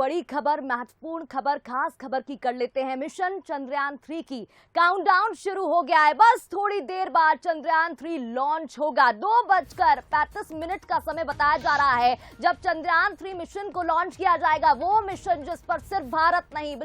बड़ी खबर, महत्वपूर्ण खबर, खास खबर की कर लेते हैं। मिशन चंद्रयान 3 की काउंटडाउन शुरू हो गया है। बस थोड़ी देर बाद चंद्रयान 3 लॉन्च होगा। 2:35 का समय बताया जा रहा है जब चंद्रयान 3 मिशन को लॉन्च किया जाएगा। वो मिशन जिस पर सिर्फ भारत नहीं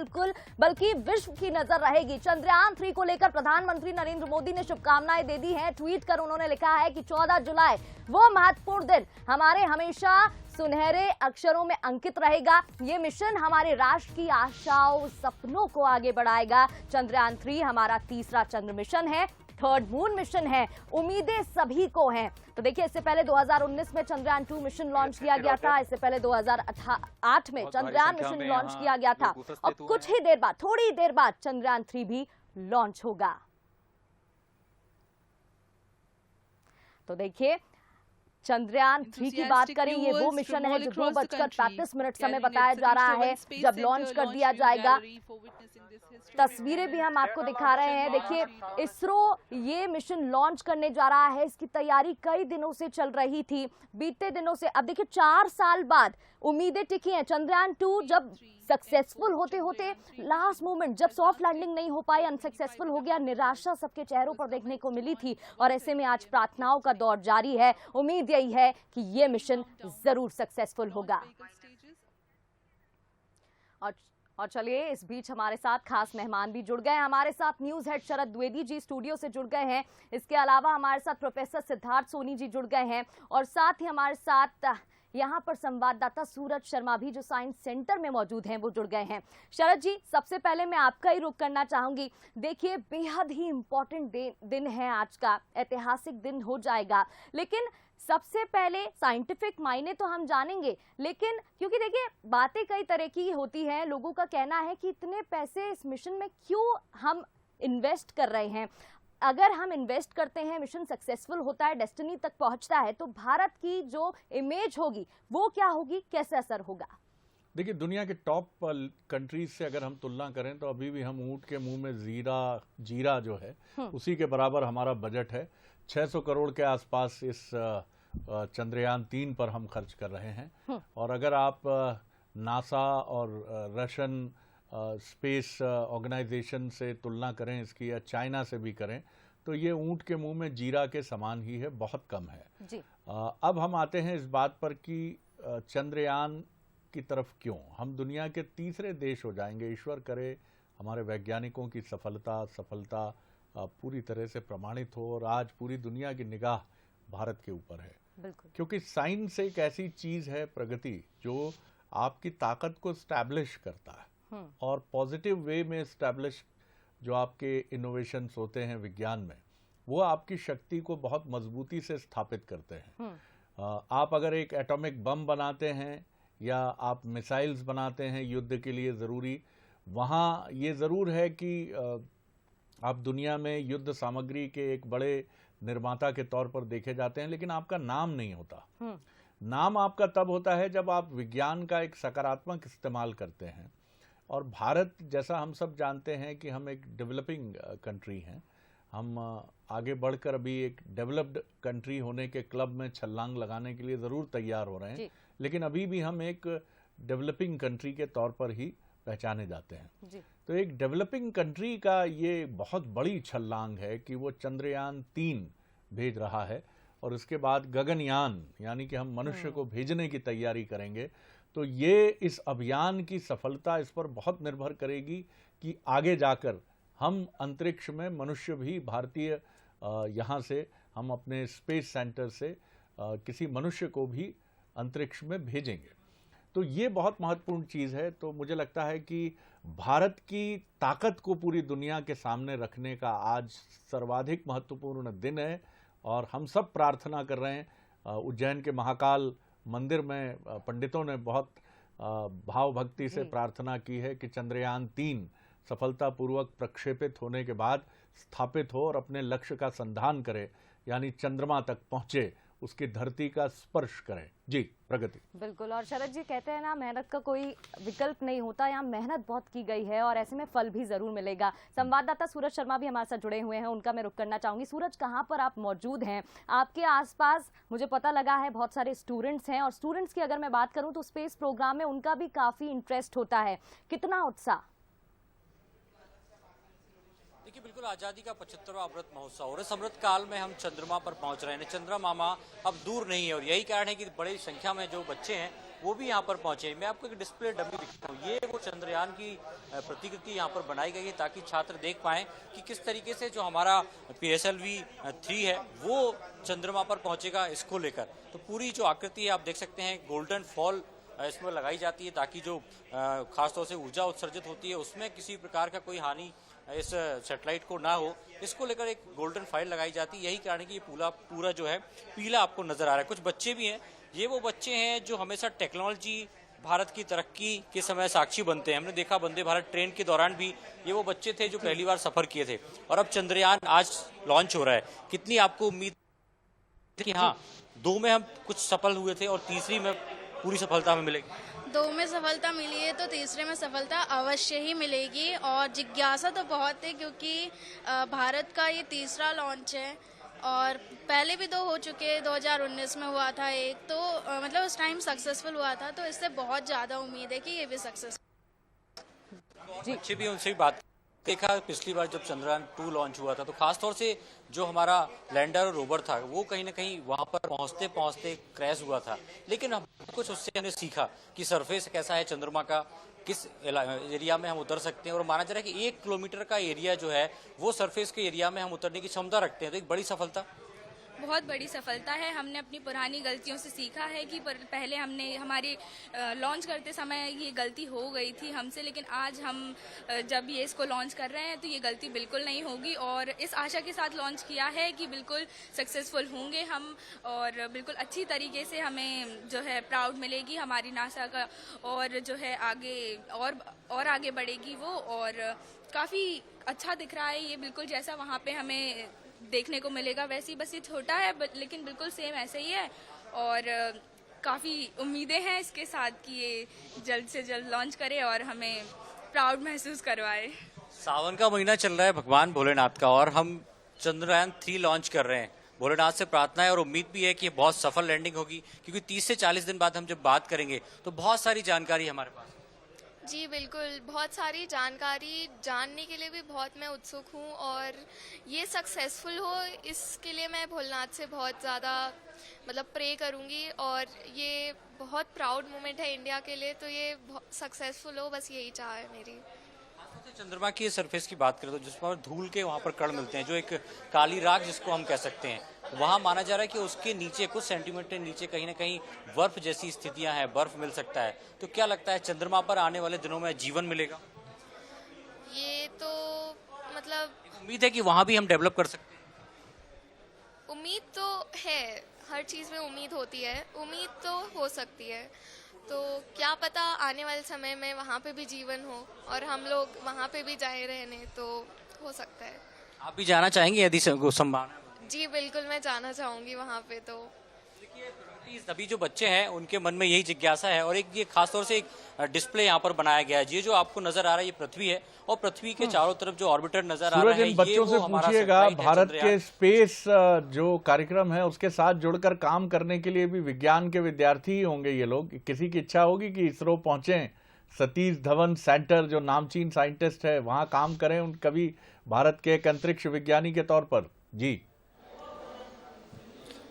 बल्कि विश्व की नजर रहेगी। चंद्रयान 3 को लेकर प्रधानमंत्री नरेंद्र मोदी ने शुभकामनाएं दे दी हैं। ट्वीट कर उन्होंने लिखा है कि 14 जुलाई वो महत्वपूर्ण दिन हमारे हमेशा सुनहरे अक्षरों में अंकित रहेगा। ये मिशन हमारे राष्ट्र की आशाओं, सपनों को आगे बढ़ाएगा। चंद्रयान 3 हमारा तीसरा चंद्र मिशन है, थर्ड मून मिशन है। उम्मीदें सभी को हैं। तो देखिए, इससे पहले 2019 में चंद्रयान 2 मिशन लॉन्च किया गया था। इससे पहले 2008 में चंद्रयान मिशन लॉन्च किया गया था। अब कुछ ही देर बाद, थोड़ी देर बाद चंद्रयान 3 भी लॉन्च होगा। तो देखिए, चंद्रयान 3 की बात करें, ये वो मिशन है जो 2:35 समय बताया जा रहा है जब लॉन्च कर दिया जाएगा। तस्वीरें भी हम आपको दिखा रहे हैं। देखिए, इसरो ये मिशन लॉन्च करने जा रहा है। इसकी तैयारी कई दिनों से चल रही थी, बीते दिनों से। अब देखिए, 4 साल बाद उम्मीदें टिकी हैं। चंद्रयान 2 जब सक्सेसफुल होते होते लास्ट मोमेंट, जब सॉफ्ट लैंडिंग नहीं हो पाई, अनसक्सेसफुल हो गया, निराशा सबके चेहरों पर देखने को मिली थी। और ऐसे में आज प्रार्थनाओं का दौर जारी है। उम्मीद यही है कि ये मिशन जरूर सक्सेसफुल होगा। और चलिए, इस बीच हमारे साथ खास मेहमान भी जुड़ गए हैं। हमारे साथ न्यूज हेड शरद द्विवेदी जी स्टूडियो से जुड़ गए हैं। इसके अलावा हमारे साथ प्रोफेसर सिद्धार्थ सोनी जी जुड़ गए हैं। और साथ ही हमारे साथ यहाँ पर संवाददाता सूरज शर्मा भी, जो साइंस सेंटर में मौजूद हैं, वो जुड़ गए हैं। शरद जी, सबसे पहले मैं आपका ही रुख करना चाहूंगी। देखिए, बेहद ही इंपॉर्टेंट दिन है आज का, ऐतिहासिक दिन हो जाएगा। लेकिन सबसे पहले साइंटिफिक मायने तो हम जानेंगे, लेकिन क्योंकि देखिए, बातें कई तरह की होती हैं। लोगों का कहना है कि इतने पैसे इस मिशन में क्यों हम इन्वेस्ट कर रहे हैं। अगर हम इन्वेस्ट करते हैं, मिशन सक्सेसफुल होता है, डेस्टिनी तक पहुंचता है, तो भारत की जो इमेज होगी वो क्या होगी, कैसे असर होगा? देखिए, दुनिया के टॉप कंट्रीज से अगर हम तुलना करें तो अभी भी हम ऊंट के मुंह में जीरा जो है उसी के बराबर हमारा बजट है। 600 करोड़ के आसपास इस चंद्रयान 3 पर हम खर्च कर रहे हैं। और अगर आप नासा और रशियन स्पेस ऑर्गेनाइजेशन से तुलना करें इसकी, या चाइना से भी करें, तो ये ऊंट के मुंह में जीरा के समान ही है, बहुत कम है जी। अब हम आते हैं इस बात पर कि चंद्रयान की तरफ क्यों हम दुनिया के तीसरे देश हो जाएंगे। ईश्वर करे हमारे वैज्ञानिकों की सफलता पूरी तरह से प्रमाणित हो और आज पूरी दुनिया की निगाह भारत के ऊपर है। बिल्कुल, क्योंकि साइंस एक ऐसी चीज है, प्रगति, जो आपकी ताकत को स्टैब्लिश करता है और पॉजिटिव वे में स्टैब्लिश जो आपके इनोवेशंस होते हैं विज्ञान में, वो आपकी शक्ति को बहुत मजबूती से स्थापित करते हैं। आप अगर एक एटॉमिक बम बनाते हैं या आप मिसाइल्स बनाते हैं युद्ध के लिए ज़रूरी, वहाँ ये ज़रूर है कि आप दुनिया में युद्ध सामग्री के एक बड़े निर्माता के तौर पर देखे जाते हैं, लेकिन आपका नाम नहीं होता। नाम आपका तब होता है जब आप विज्ञान का एक सकारात्मक इस्तेमाल करते हैं। और भारत, जैसा हम सब जानते हैं कि हम एक डेवलपिंग कंट्री हैं, हम आगे बढ़कर अभी एक डेवलप्ड कंट्री होने के क्लब में छलांग लगाने के लिए ज़रूर तैयार हो रहे हैं, लेकिन अभी भी हम एक डेवलपिंग कंट्री के तौर पर ही पहचाने जाते हैं। तो एक डेवलपिंग कंट्री का ये बहुत बड़ी छलांग है कि वो चंद्रयान 3 भेज रहा है और उसके बाद गगनयान, यानी कि हम मनुष्य को भेजने की तैयारी करेंगे। तो ये इस अभियान की सफलता इस पर बहुत निर्भर करेगी कि आगे जाकर हम अंतरिक्ष में मनुष्य भी, भारतीय यहाँ से हम अपने स्पेस सेंटर से किसी मनुष्य को भी अंतरिक्ष में भेजेंगे। तो ये बहुत महत्वपूर्ण चीज़ है। तो मुझे लगता है कि भारत की ताकत को पूरी दुनिया के सामने रखने का आज सर्वाधिक महत्वपूर्ण दिन है और हम सब प्रार्थना कर रहे हैं। उज्जैन के महाकाल मंदिर में पंडितों ने बहुत भाव भक्ति से प्रार्थना की है कि चंद्रयान 3 सफलतापूर्वक प्रक्षेपित होने के बाद स्थापित हो और अपने लक्ष्य का संधान करे, यानी चंद्रमा तक पहुंचे उसकी धरती का स्पर्श करें। जी प्रगति। बिल्कुल, और शरद जी कहते हैं ना, मेहनत का कोई विकल्प नहीं होता, यहाँ मेहनत बहुत की गई है और ऐसे में फल भी जरूर मिलेगा। संवाददाता सूरज शर्मा भी हमारे साथ जुड़े हुए हैं, उनका मैं रुख करना चाहूंगी। सूरज, कहाँ पर आप मौजूद हैं? आपके आसपास मुझे पता लगा है बहुत सारे स्टूडेंट्स हैं, और स्टूडेंट्स की अगर मैं बात करूं तो स्पेस प्रोग्राम में उनका भी काफी इंटरेस्ट होता है, कितना उत्साह? देखिए, बिल्कुल आज़ादी का 75वां अमृत महोत्सव और इस अमृत काल में हम चंद्रमा पर पहुंच रहे हैं। चंद्रमा अब दूर नहीं है और यही कारण है कि बड़ी संख्या में जो बच्चे हैं वो भी यहाँ पर पहुंचे। मैं आपको एक डिस्प्ले डमी दिखाता हूँ। ये वो चंद्रयान की प्रतिकृति यहाँ पर बनाई गई है ताकि छात्र देख पाएं कि किस तरीके से जो हमारा PSLV-3 है वो चंद्रमा पर पहुंचेगा इसको लेकर। तो पूरी जो आकृति है आप देख सकते हैं, गोल्डन फॉल इसमें लगाई जाती है ताकि जो खासतौर से ऊर्जा उत्सर्जित होती है उसमें किसी प्रकार का कोई हानि इस सैटेलाइट को ना हो, इसको लेकर एक गोल्डन फाइल लगाई जाती है। यही कारण है कि ये पूरा जो है पीला आपको नजर आ रहा है। कुछ बच्चे भी हैं, ये वो बच्चे हैं जो हमेशा टेक्नोलॉजी, भारत की तरक्की के समय साक्षी बनते हैं। हमने देखा वंदे भारत ट्रेन के दौरान भी ये वो बच्चे थे जो पहली बार सफर किए थे, और अब चंद्रयान आज लॉन्च हो रहा है। कितनी आपको उम्मीद कि हाँ 2 में हम कुछ सफल हुए थे और तीसरी में पूरी सफलता हमें मिलेगी? 2 में सफलता मिली है तो तीसरे में सफलता अवश्य ही मिलेगी, और जिज्ञासा तो बहुत है क्योंकि भारत का ये तीसरा लॉन्च है और पहले भी 2 हो चुके। 2019 में हुआ था एक, तो मतलब उस टाइम सक्सेसफुल हुआ था, तो इससे बहुत ज़्यादा उम्मीद है कि ये भी सक्सेसफुल। अच्छे भी उनसे भी बात देखा, पिछली बार जब चंद्रयान 2 लॉन्च हुआ था तो खासतौर से जो हमारा लैंडर और रोवर था वो कहीं ना कहीं वहां पर पहुंचते पहुंचते क्रैश हुआ था। लेकिन हम कुछ उससे हमने सीखा कि सरफेस कैसा है चंद्रमा का, किस एरिया में हम उतर सकते हैं, और माना जा रहा है कि 1 किलोमीटर का एरिया जो है वो सरफेस के एरिया में हम उतरने की क्षमता रखते हैं। तो एक बड़ी सफलता, बहुत बड़ी सफलता है। हमने अपनी पुरानी गलतियों से सीखा है कि पहले हमने हमारी लॉन्च करते समय ये गलती हो गई थी हमसे, लेकिन आज हम जब ये इसको लॉन्च कर रहे हैं तो ये गलती बिल्कुल नहीं होगी, और इस आशा के साथ लॉन्च किया है कि बिल्कुल सक्सेसफुल होंगे हम, और बिल्कुल अच्छी तरीके से हमें जो है प्राउड मिलेगी हमारी नासा का, और जो है आगे और आगे बढ़ेगी वो, और काफ़ी अच्छा दिख रहा है ये, बिल्कुल जैसा वहाँ पे हमें देखने को मिलेगा वैसे ही, बस ये छोटा है लेकिन बिल्कुल सेम ऐसे ही है, और काफ़ी उम्मीदें हैं इसके साथ कि ये जल्द से जल्द लॉन्च करे और हमें प्राउड महसूस करवाए। सावन का महीना चल रहा है भगवान भोलेनाथ का, और हम चंद्रयान 3 लॉन्च कर रहे हैं। भोलेनाथ से प्रार्थना है और उम्मीद भी है कि बहुत सफल लैंडिंग होगी, क्योंकि 30 से 40 दिन बाद हम जब बात करेंगे तो बहुत सारी जानकारी हमारे पास। जी बिल्कुल, बहुत सारी जानकारी जानने के लिए भी बहुत मैं उत्सुक हूँ, और ये सक्सेसफुल हो इसके लिए मैं भोलेनाथ से बहुत ज़्यादा मतलब प्रे करूँगी, और ये बहुत प्राउड मोमेंट है इंडिया के लिए, तो ये सक्सेसफुल हो, बस यही चाह है मेरी। चंद्रमा की सरफेस की बात करें तो जिस पर धूल के वहाँ पर कण मिलते हैं, जो एक काली राख जिसको हम कह सकते हैं, वहाँ माना जा रहा है कि उसके नीचे कुछ सेंटीमीटर नीचे कहीं ना कहीं बर्फ जैसी स्थितियां हैं, बर्फ मिल सकता है। तो क्या लगता है चंद्रमा पर आने वाले दिनों में जीवन मिलेगा? ये तो मतलब उम्मीद है कि वहाँ भी हम डेवलप कर सकते हैं। उम्मीद तो है, हर चीज़ में उम्मीद होती है, उम्मीद तो हो सकती है, तो क्या पता आने वाले समय में वहाँ पे भी जीवन हो और हम लोग वहाँ पे भी जाए रहने, तो हो सकता है। आप भी जाना चाहेंगे यदि संभावना? जी बिल्कुल, मैं जाना चाहूँगी वहाँ पे। तो देखिए, सभी जो बच्चे हैं उनके मन में यही जिज्ञासा है, और एक ये खासतौर से एक डिस्प्ले यहाँ पर बनाया गया है। ये जो आपको नजर आ रहा है ये पृथ्वी है, और पृथ्वी के चारों तरफ जो ऑर्बिटर नजर आ रहा है, इन बच्चों से पूछिएगा भारत के स्पेस जो कार्यक्रम है उसके साथ जुड़कर काम करने के लिए भी विज्ञान के विद्यार्थी ही होंगे ये लोग। किसी की इच्छा होगी कि इसरो पहुंचे, सतीश धवन सेंटर जो नामचीन साइंटिस्ट है वहां काम करें, उन कभी भारत के एक अंतरिक्ष विज्ञानी के तौर पर? जी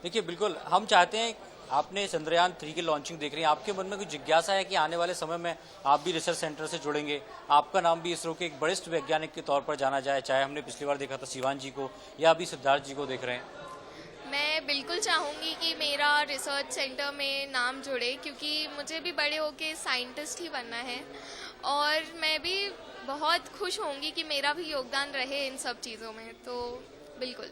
देखिए, बिल्कुल हम चाहते हैं, आपने चंद्रयान 3 की लॉन्चिंग देख रही हैं, आपके मन में कोई जिज्ञासा है कि आने वाले समय में आप भी रिसर्च सेंटर से जुड़ेंगे, आपका नाम भी इसरो के एक वरिष्ठ वैज्ञानिक के तौर पर जाना जाए, चाहे हमने पिछली बार देखा था शिवान जी को या अभी सिद्धार्थ जी को देख रहे हैं? मैं बिल्कुल चाहूँगी कि मेरा रिसर्च सेंटर में नाम जुड़े, क्योंकि मुझे भी बड़े होके साइंटिस्ट ही बनना है, और मैं भी बहुत खुश होंगी कि मेरा भी योगदान रहे इन सब चीज़ों में। तो बिल्कुल।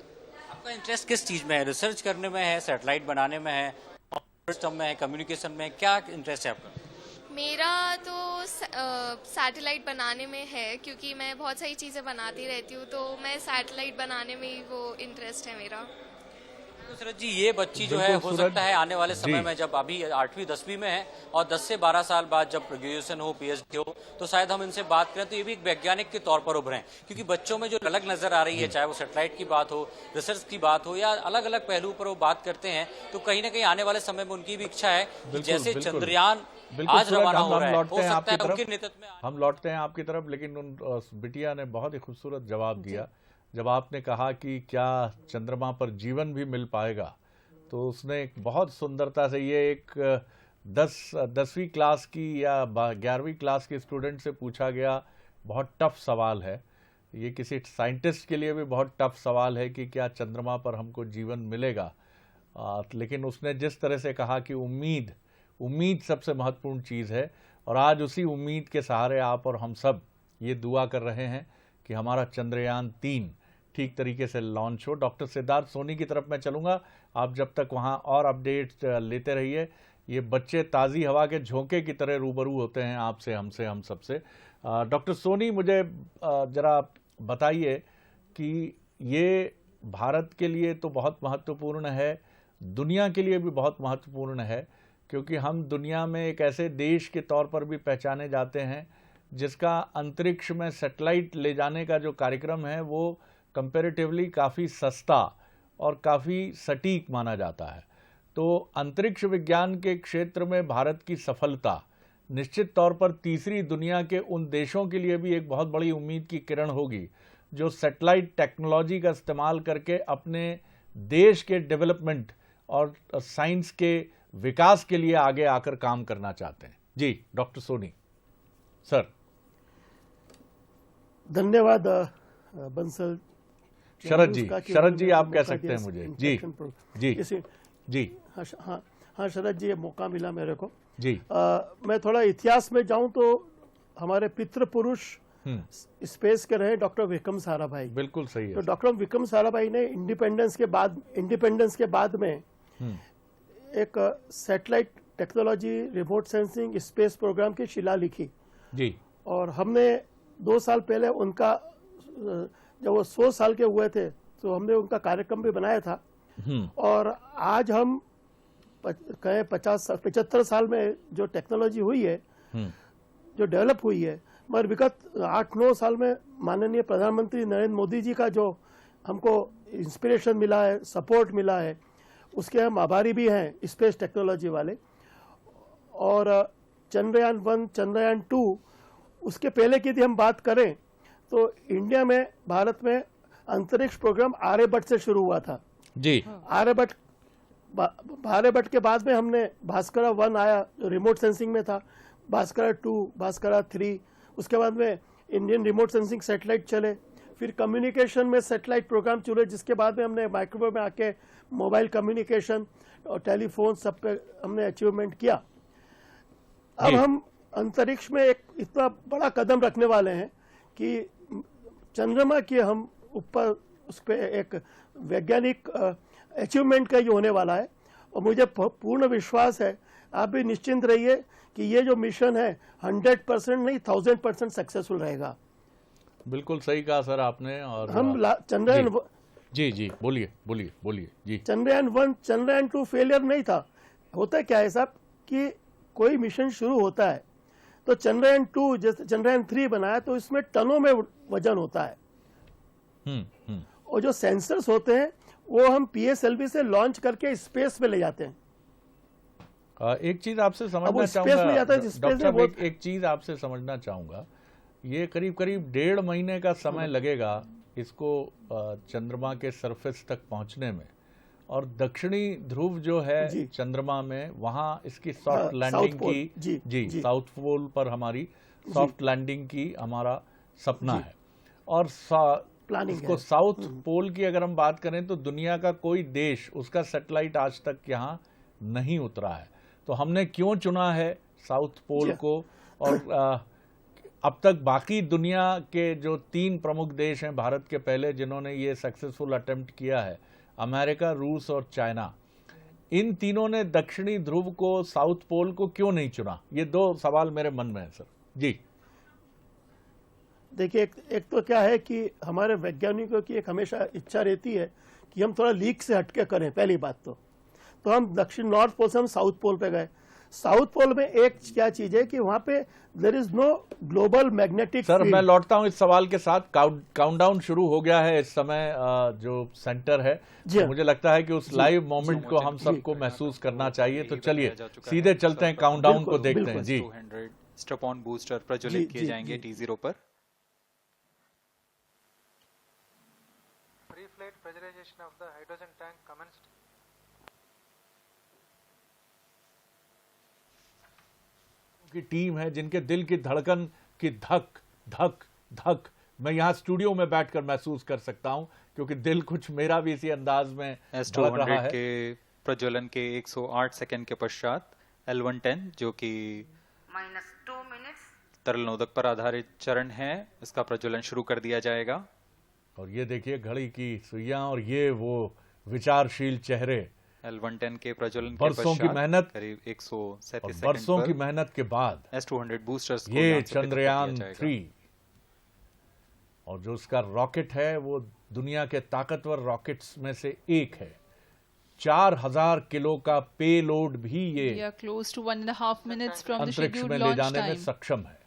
आपका इंटरेस्ट किस चीज़ में है? रिसर्च करने में है, सैटेलाइट बनाने में है, सिस्टम में है, कम्युनिकेशन में है, क्या इंटरेस्ट है आपका? मेरा तो सैटेलाइट बनाने में है, क्योंकि मैं बहुत सारी चीज़ें बनाती रहती हूँ, तो मैं सैटेलाइट बनाने में ही वो इंटरेस्ट है मेरा। तो सूरज जी ये बच्ची जो है बिल्कुल हो सूरज, सकता है आने वाले समय जी। में जब अभी 8वीं 10वीं में है और 10 से 12 साल बाद जब ग्रेजुएशन हो पीएचडी हो तो शायद हम इनसे बात करें तो ये भी एक वैज्ञानिक के तौर पर उभरें, क्योंकि बच्चों में जो अलग नजर आ रही है, चाहे वो सैटेलाइट की बात हो, रिसर्च की बात हो या अलग अलग पहलू पर वो बात करते हैं, तो कहीं ना कहीं आने वाले समय में उनकी भी इच्छा है कि जैसे बिल्कुल। चंद्रयान बिल्कुल आज सूरज, रवाना हो रहा है, लौटते हो हैं सकता आपकी है तरफ, उनके नेतृत्व में हम लौटते हैं आपकी तरफ, लेकिन उन बिटिया ने बहुत ही खूबसूरत जवाब दिया। जब आपने कहा कि क्या चंद्रमा पर जीवन भी मिल पाएगा, तो उसने एक बहुत सुंदरता से, ये एक 10वीं क्लास की या 11वीं क्लास के स्टूडेंट से पूछा गया बहुत टफ सवाल है। ये किसी साइंटिस्ट के लिए भी बहुत टफ सवाल है कि क्या चंद्रमा पर हमको जीवन मिलेगा, लेकिन उसने जिस तरह से कहा कि उम्मीद सबसे महत्वपूर्ण चीज़ है, और आज उसी उम्मीद के सहारे आप और हम सब ये दुआ कर रहे हैं कि हमारा चंद्रयान 3 ठीक तरीके से लॉन्च हो। डॉक्टर सिद्धार्थ सोनी की तरफ मैं चलूँगा, आप जब तक वहाँ और अपडेट लेते रहिए। ये बच्चे ताज़ी हवा के झोंके की तरह रूबरू होते हैं आपसे, हमसे, हम सबसे। डॉक्टर सोनी, मुझे ज़रा बताइए कि ये भारत के लिए तो बहुत महत्वपूर्ण है, दुनिया के लिए भी बहुत महत्वपूर्ण है, क्योंकि हम दुनिया में एक ऐसे देश के तौर पर भी पहचाने जाते हैं जिसका अंतरिक्ष में सैटेलाइट ले जाने का जो कार्यक्रम है वो कंपैरेटिवली काफ़ी सस्ता और काफ़ी सटीक माना जाता है। तो अंतरिक्ष विज्ञान के क्षेत्र में भारत की सफलता निश्चित तौर पर तीसरी दुनिया के उन देशों के लिए भी एक बहुत बड़ी उम्मीद की किरण होगी जो सैटेलाइट टेक्नोलॉजी का इस्तेमाल करके अपने देश के डेवलपमेंट और साइंस के विकास के लिए आगे आकर काम करना चाहते हैं। जी डॉक्टर सोनी सर। धन्यवाद बंसल। शरद जी आप कह सकते हैं मुझे। जी जी जी हाँ शरद जी, ये मौका मिला मेरे को जी। मैं थोड़ा इतिहास में जाऊं तो हमारे पितृ पुरुष स्पेस के रहे डॉक्टर विक्रम साराभाई। बिल्कुल सही है। तो डॉक्टर विक्रम साराभाई ने इंडिपेंडेंस के बाद में एक satellite technology remote sensing space programme की शिला लिखी जी। और हमने 2 साल पहले उनका, जब वो 100 साल के हुए थे तो हमने उनका कार्यक्रम भी बनाया था। और आज हम कहें 75 साल में जो टेक्नोलॉजी हुई है, जो डेवलप हुई है, मगर विगत 8-9 साल में माननीय प्रधानमंत्री नरेंद्र मोदी जी का जो हमको इंस्पिरेशन मिला है, सपोर्ट मिला है, उसके हम आभारी भी हैं स्पेस टेक्नोलॉजी वाले। और चंद्रयान 1, चंद्रयान 2, उसके पहले की यदि हम बात करें तो इंडिया में, भारत में अंतरिक्ष प्रोग्राम आर्यभट्ट से शुरू हुआ था जी। आर्यभट्ट के बाद में हमने भास्करा 1 आया जो रिमोट सेंसिंग में था, भास्करा 2, भास्करा 3, उसके बाद में इंडियन रिमोट सेंसिंग सैटेलाइट चले, फिर कम्युनिकेशन में सैटेलाइट प्रोग्राम चले, जिसके बाद में हमने माइक्रोवेव में आके मोबाइल कम्युनिकेशन और टेलीफोन सब पे हमने अचीवमेंट किया। अब हम अंतरिक्ष में एक इतना बड़ा कदम रखने वाले हैं कि चंद्रमा के हम ऊपर उस पर एक वैज्ञानिक अचीवमेंट का ये होने वाला है। और मुझे पूर्ण विश्वास है, आप भी निश्चिंत रहिए कि ये जो मिशन है 100% नहीं 1000% सक्सेसफुल रहेगा। बिल्कुल सही कहा सर आपने। और हम चंद्रयान जी बोलिए जी। चंद्रयान 1, चंद्रयान 2 फेलियर नहीं था। होता क्या है साहब कि कोई मिशन शुरू होता है तो चंद्रयान 2 जैसे चंद्रयान 3 बनाया तो इसमें टनों में वजन होता है। और जो सेंसर्स होते हैं वो हम PSLV से लॉन्च करके स्पेस में ले जाते हैं। एक चीज आपसे समझना चाहूंगा डॉक्टर साहब, एक चीज आपसे समझना चाहूंगा, ये करीब 1.5 महीने का समय लगेगा इसको चंद्रमा के सरफेस तक पहुंचने में, और दक्षिणी ध्रुव जो है चंद्रमा में, वहां इसकी सॉफ्ट लैंडिंग की जी साउथ पोल पर हमारी सॉफ्ट लैंडिंग की हमारा सपना है। और इसको साउथ पोल की अगर हम बात करें तो दुनिया का कोई देश, उसका सैटेलाइट आज तक यहाँ नहीं उतरा है। तो हमने क्यों चुना है साउथ पोल को? और अब तक बाकी दुनिया के जो 3 प्रमुख देश हैं भारत के पहले जिन्होंने ये सक्सेसफुल अटेम्प्ट किया है, अमेरिका, रूस और चाइना, इन तीनों ने दक्षिणी ध्रुव को, साउथ पोल को क्यों नहीं चुना? ये 2 सवाल मेरे मन में है सर जी। देखिए, एक तो क्या है कि हमारे वैज्ञानिकों की एक हमेशा इच्छा रहती है कि हम थोड़ा लीक से हटके करें, पहली बात तो हम दक्षिण नॉर्थ पोल से हम साउथ पोल पे गए। साउथ पोल में एक क्या चीज है कि वहां पे there is no global magnetic sir मैं लौटता हूं इस सवाल के साथ। काउंटडाउन शुरू हो गया है इस समय जो सेंटर है, तो मुझे लगता है कि उस लाइव मोमेंट को हम सबको महसूस करना चाहिए। तो चलिए सीधे चलते हैं, काउंटडाउन को देखते हैं जी। 200 स्ट्रैप-ऑन बूस्टर प्रज्वलित किए जाएंगे T0 पर। Pre-flight pressurization of the hydrogen tank commenced. की टीम है जिनके दिल की धड़कन की धक धक धक मैं यहाँ स्टूडियो में बैठकर महसूस कर सकता हूँ, क्योंकि दिल कुछ मेरा भी इसी अंदाज में धड़क रहा है। के प्रज्वलन के 108 सेकंड के पश्चात L110 जो कि -2 मिनट्स तरल नोदक पर आधारित चरण है, इसका प्रज्वलन शुरू कर दिया जाएगा। और ये देखिए घड़ी की सुइयां और ये वो विचारशील चेहरे। L110 के प्रज्वलन के बरसों की पश्चात मेहनत करीब 137 और सेकंड बरसों पर की मेहनत के बाद S200 बूस्टर्स को ये यहाँ से पिकअप चंद्रयान किया जाएगा। 3 और जो उसका रॉकेट है वो दुनिया के ताकतवर रॉकेट्स में से एक है। 4000 किलो का पेलोड भी ये close to 1.5 minutes from the अंतरिक्ष scheduled में ले launch जाने में time. सक्षम है।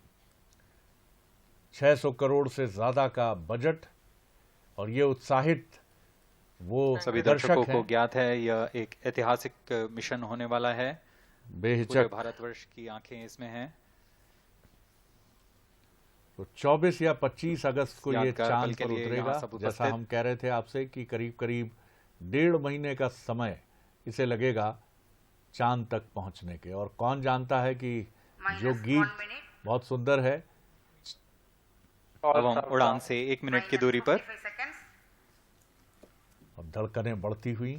600 करोड़ से ज्यादा का बजट और ये उत्साहित वो सभी दर्शक दर्शकों हैं को ज्ञात है यह एक ऐतिहासिक मिशन होने वाला है। पूरे बेहिचक। भारतवर्ष की आंखें इसमें हैं। तो 24 या 25 अगस्त को ये यादगार पल चांद के पर लिए उतरेगा। यहाँ सब उपस्थित। जैसा हम कह रहे थे आपसे कि करीब करीब 1.5 महीने का समय इसे लगेगा चांद तक पहुंचने के। और कौन जानता है कि जो गीत बहुत सुंदर है। अब हम उड़ान से 1 मिनट की दूरी पर सेकंड्स अब धड़कनें बढ़ती हुई।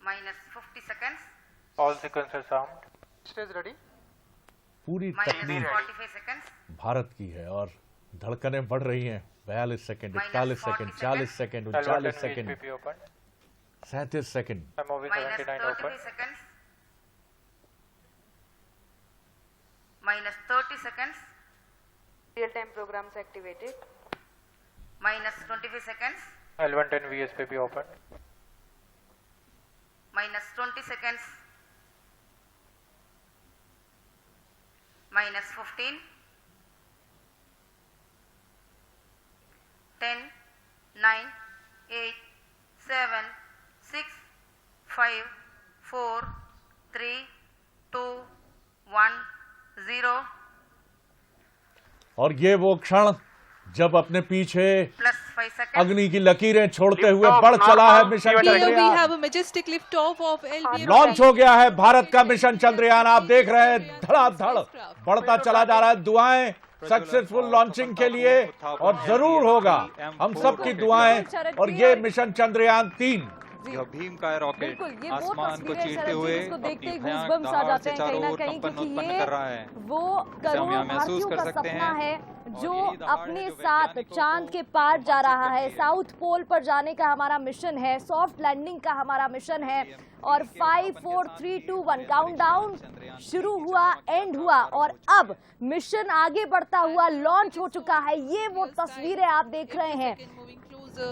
-50 seconds All sequences armed. Stage ready. पूरी तकनीक -45 seconds भारत की है और धड़कनें बढ़ रही हैं। 42 second, 41 second, 40 second, 39 second, VSPP open. 37 second. MOV 79 open. -33 seconds -30 seconds real time programs activated -25 seconds L110 VSPP open. -20 seconds -15 10 9 8 7 6 5 4 3 2 1 0 और ये वो क्षण जब अपने पीछे +5 seconds अग्नि की लकीरें छोड़ते हुए बढ़ चला है mission Here we Chandrayaan. have a majestic liftoff of LV launch हो गया है भारत का मिशन चंद्रयान। आप देख रहे हैं धड़ाधड़ बढ़ता चला जा रहा है। दुआएं सक्सेसफुल लॉन्चिंग के लिए और जरूर होगा हम सबकी दुआएं। और ये मिशन चंद्रयान 3 यह भीम का रॉकेट बिल्कुल, ये वो आसमान को तस्वीरें चीरते शरद जी हुए जिसको देखते अपनी ही भयानक goosebumps आ दहाड़ जाते से हैं चारों कहीं ना ओर कहीं, कंपन क्योंकि उत्पन्न ये कर रहा है। वो हम करोड़ों यहाँ महसूस भारतीयों कर का सकते सपना हैं। है और जो यही दहाड़ है अपने जो साथ वैज्ञानिकों चांद को के पार जा रहा रोमांचित है। करती है। साउथ पोल पर जाने का हमारा मिशन है, सॉफ्ट लैंडिंग का हमारा मिशन है। और 5 4 3 2 1 काउंटडाउन शुरू हुआ, एंड हुआ और अब मिशन आगे बढ़ता हुआ लॉन्च हो चुका है। ये वो तस्वीरें आप देख रहे हैं।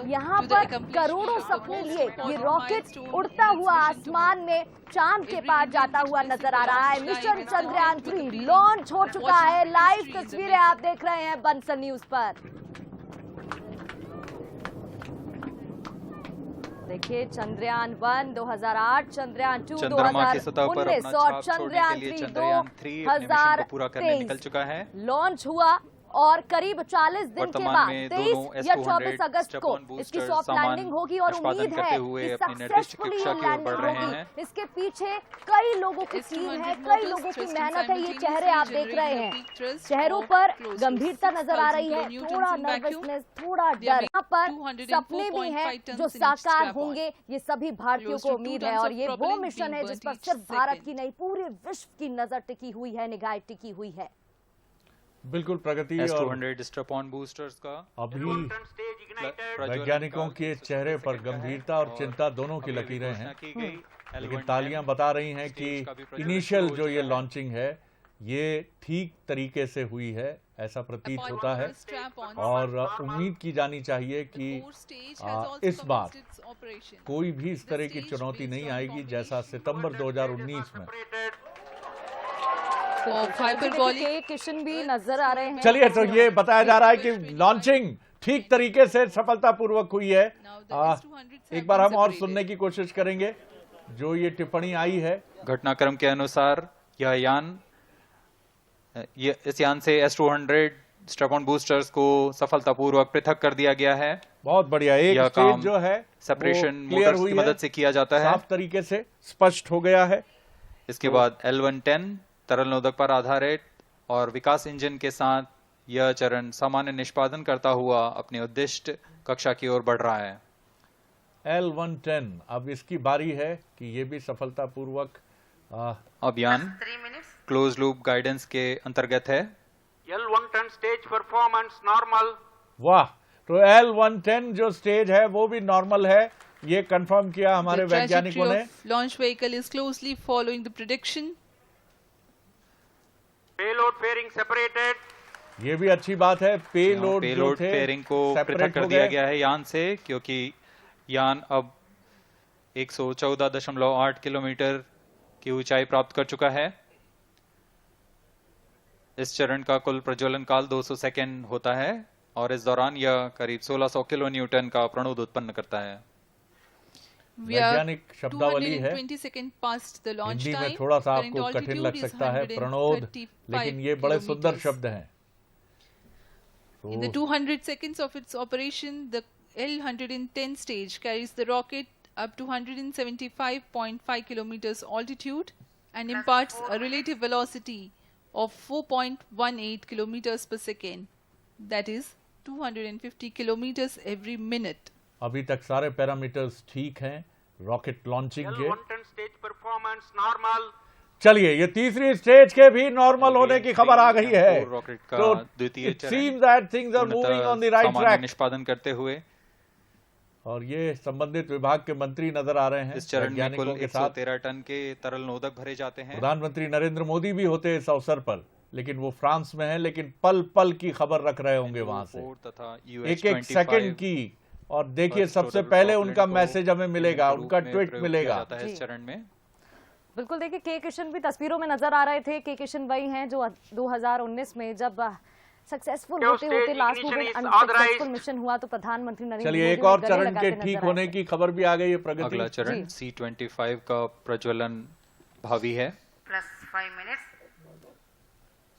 यहाँ पर करोड़ों सपने लिए ये रॉकेट उड़ता हुआ आसमान में चांद के पार जाता हुआ नजर आ रहा है। मिशन चंद्रयान 3 लॉन्च हो चुका है। लाइव तस्वीरें आप देख रहे हैं बंसल न्यूज पर। देखिए चंद्रयान 1 2008, चंद्रयान 2 चंद्रमा की सतह पर 2019 अपना और छाप छोड़ने के चंद्रयान लिए 3 चंद्रयान 3 अपने मिशन को पूरा करने निकल 2023 चुका है। लॉन्च हुआ और करीब 40 दिन के वर्तमान बाद में 23 दोनों या S200 24 अगस्त को स्ट्रैप-ऑन इसकी बूस्टर सॉफ्ट सामान लैंडिंग होगी और निष्पादन उम्मीद करते है हुए कि अपनी निर्दिष्ट सक्सेसफुली कक्षा की ओर लैंडिंग बढ़ रहे होगी। हैं। इसके पीछे कई लोगों की टीम है, कई लोगों की मेहनत है। ये चेहरे आप देख रहे हैं, चेहरों पर गंभीरता नजर आ रही है, थोड़ा नर्वसनेस, थोड़ा डर। यहाँ पर सपने भी हैं जो साकार होंगे, ये सभी भारतीयों को उम्मीद है। और ये वो मिशन है जिस पर सिर्फ भारत की नहीं पूरे विश्व की नजर टिकी हुई है, निगाह टिकी हुई है। बिल्कुल प्रगति। और S200 स्ट्रैप-ऑन बूस्टर्स का अभी वैज्ञानिकों के चेहरे पर गंभीरता और चिंता दोनों की लकीरें हैं। लेकिन तालियां बता रही हैं कि इनिशियल जो ये लॉन्चिंग है ये ठीक तरीके से हुई है। ऐसा प्रतीत Apart होता from है the strap-ons, और उम्मीद की जानी चाहिए the कि core stage has also इस बार commenced its operation. कोई भी इस तरह की stage चुनौती based नहीं on आएगी combination जैसा सितंबर 2019 में। Of hyperbolic के किशन भी नजर आ रहे हैं। चलिए, तो ये बताया जा रहा है कि लॉन्चिंग ठीक तरीके से सफलतापूर्वक हुई है। एक बार हम और सुनने की कोशिश करेंगे जो ये टिप्पणी आई है। घटनाक्रम के अनुसार यह यान इस यान से S-200 स्ट्रैप-ऑन बूस्टर्स को सफलतापूर्वक पृथक कर दिया गया है। बहुत बढ़िया। एक यह स्टेज काम जो है सेपरेशन वो क्लियर मोटर्स हुई की है, मदद से किया जाता है। साफ तरीके से स्पष्ट हो गया है। इसके बाद L-110 तरल नोदक पर आधारित और विकास इंजन के साथ यह चरण सामान्य निष्पादन करता हुआ अपने उद्दिष्ट कक्षा की ओर बढ़ रहा है। L-110 अब इसकी बारी है कि ये भी सफलतापूर्वक अभियान 3 minutes. क्लोज लूप गाइडेंस के अंतर्गत है। L110 stage performance normal. वाह, तो L-110 जो स्टेज है वो भी नॉर्मल है, ये कंफर्म किया हमारे the trajectory वैज्ञानिकों ने। of launch vehicle is closely following the prediction. Payload fairing separated. ये भी अच्छी बात है। पेलोड जो थे फेयरिंग को सेपरेट पृथक कर हो दिया गए। गया है यान से, क्योंकि यान अब 114.8 किलोमीटर की ऊंचाई प्राप्त कर चुका है। इस चरण का कुल प्रज्वलन काल 200 सेकेंड होता है और इस दौरान यह करीब 1600 किलो न्यूटन का प्रणोद उत्पन्न करता है। We are वैज्ञानिक शब्दावली है, 220 seconds past the launch Hindi में time. थोड़ा सा Current आपको कठिन लग altitude is सकता है प्रणोद, 135 लेकिन ये बड़े सुंदर kilometers. शब्द हैं। In the तो 200 seconds of its operation, the L-110 stage carries the rocket up to 175.5 kilometers altitude and imparts a relative velocity of 4.18 kilometers per second. That is 250 kilometers every minute. अभी तक सारे parameters ठीक हैं rocket launching के। L110 stage performance normal. चलिए, ये तीसरी stage के भी नॉर्मल होने की खबर आ गई है। रॉकेट का तो द्वितीय it चरण seems that things are moving on the right सामान्य track. निष्पादन करते हुए और ये संबंधित विभाग के मंत्री नजर आ रहे हैं। इस चरण में वैज्ञानिकों कुल के साथ 113 टन के तरल नोदक भरे जाते हैं। प्रधानमंत्री नरेंद्र मोदी भी होते इस अवसर पर, लेकिन वो फ्रांस में हैं, लेकिन पल पल की खबर रख रहे होंगे वहां से, तथा एक एक सेकंड की। और देखिए, सबसे पहले उनका मैसेज हमें मिलेगा, उनका ट्वीट मिलेगा। इस चरण में बिल्कुल। देखिए, के किशन भी तस्वीरों में नजर आ रहे थे। के किशन वही हैं जो 2019 में जब सक्सेसफुल होते होते लास्ट मोमेंट अनसक्सेसफुल मिशन हुआ तो प्रधानमंत्री नरेंद्र मोदी चलिए, एक और चरण के ठीक होने की खबर भी आ गई है। प्रगति अगला चरण C-25 का प्रज्वलन भावी है। Plus 5 minutes.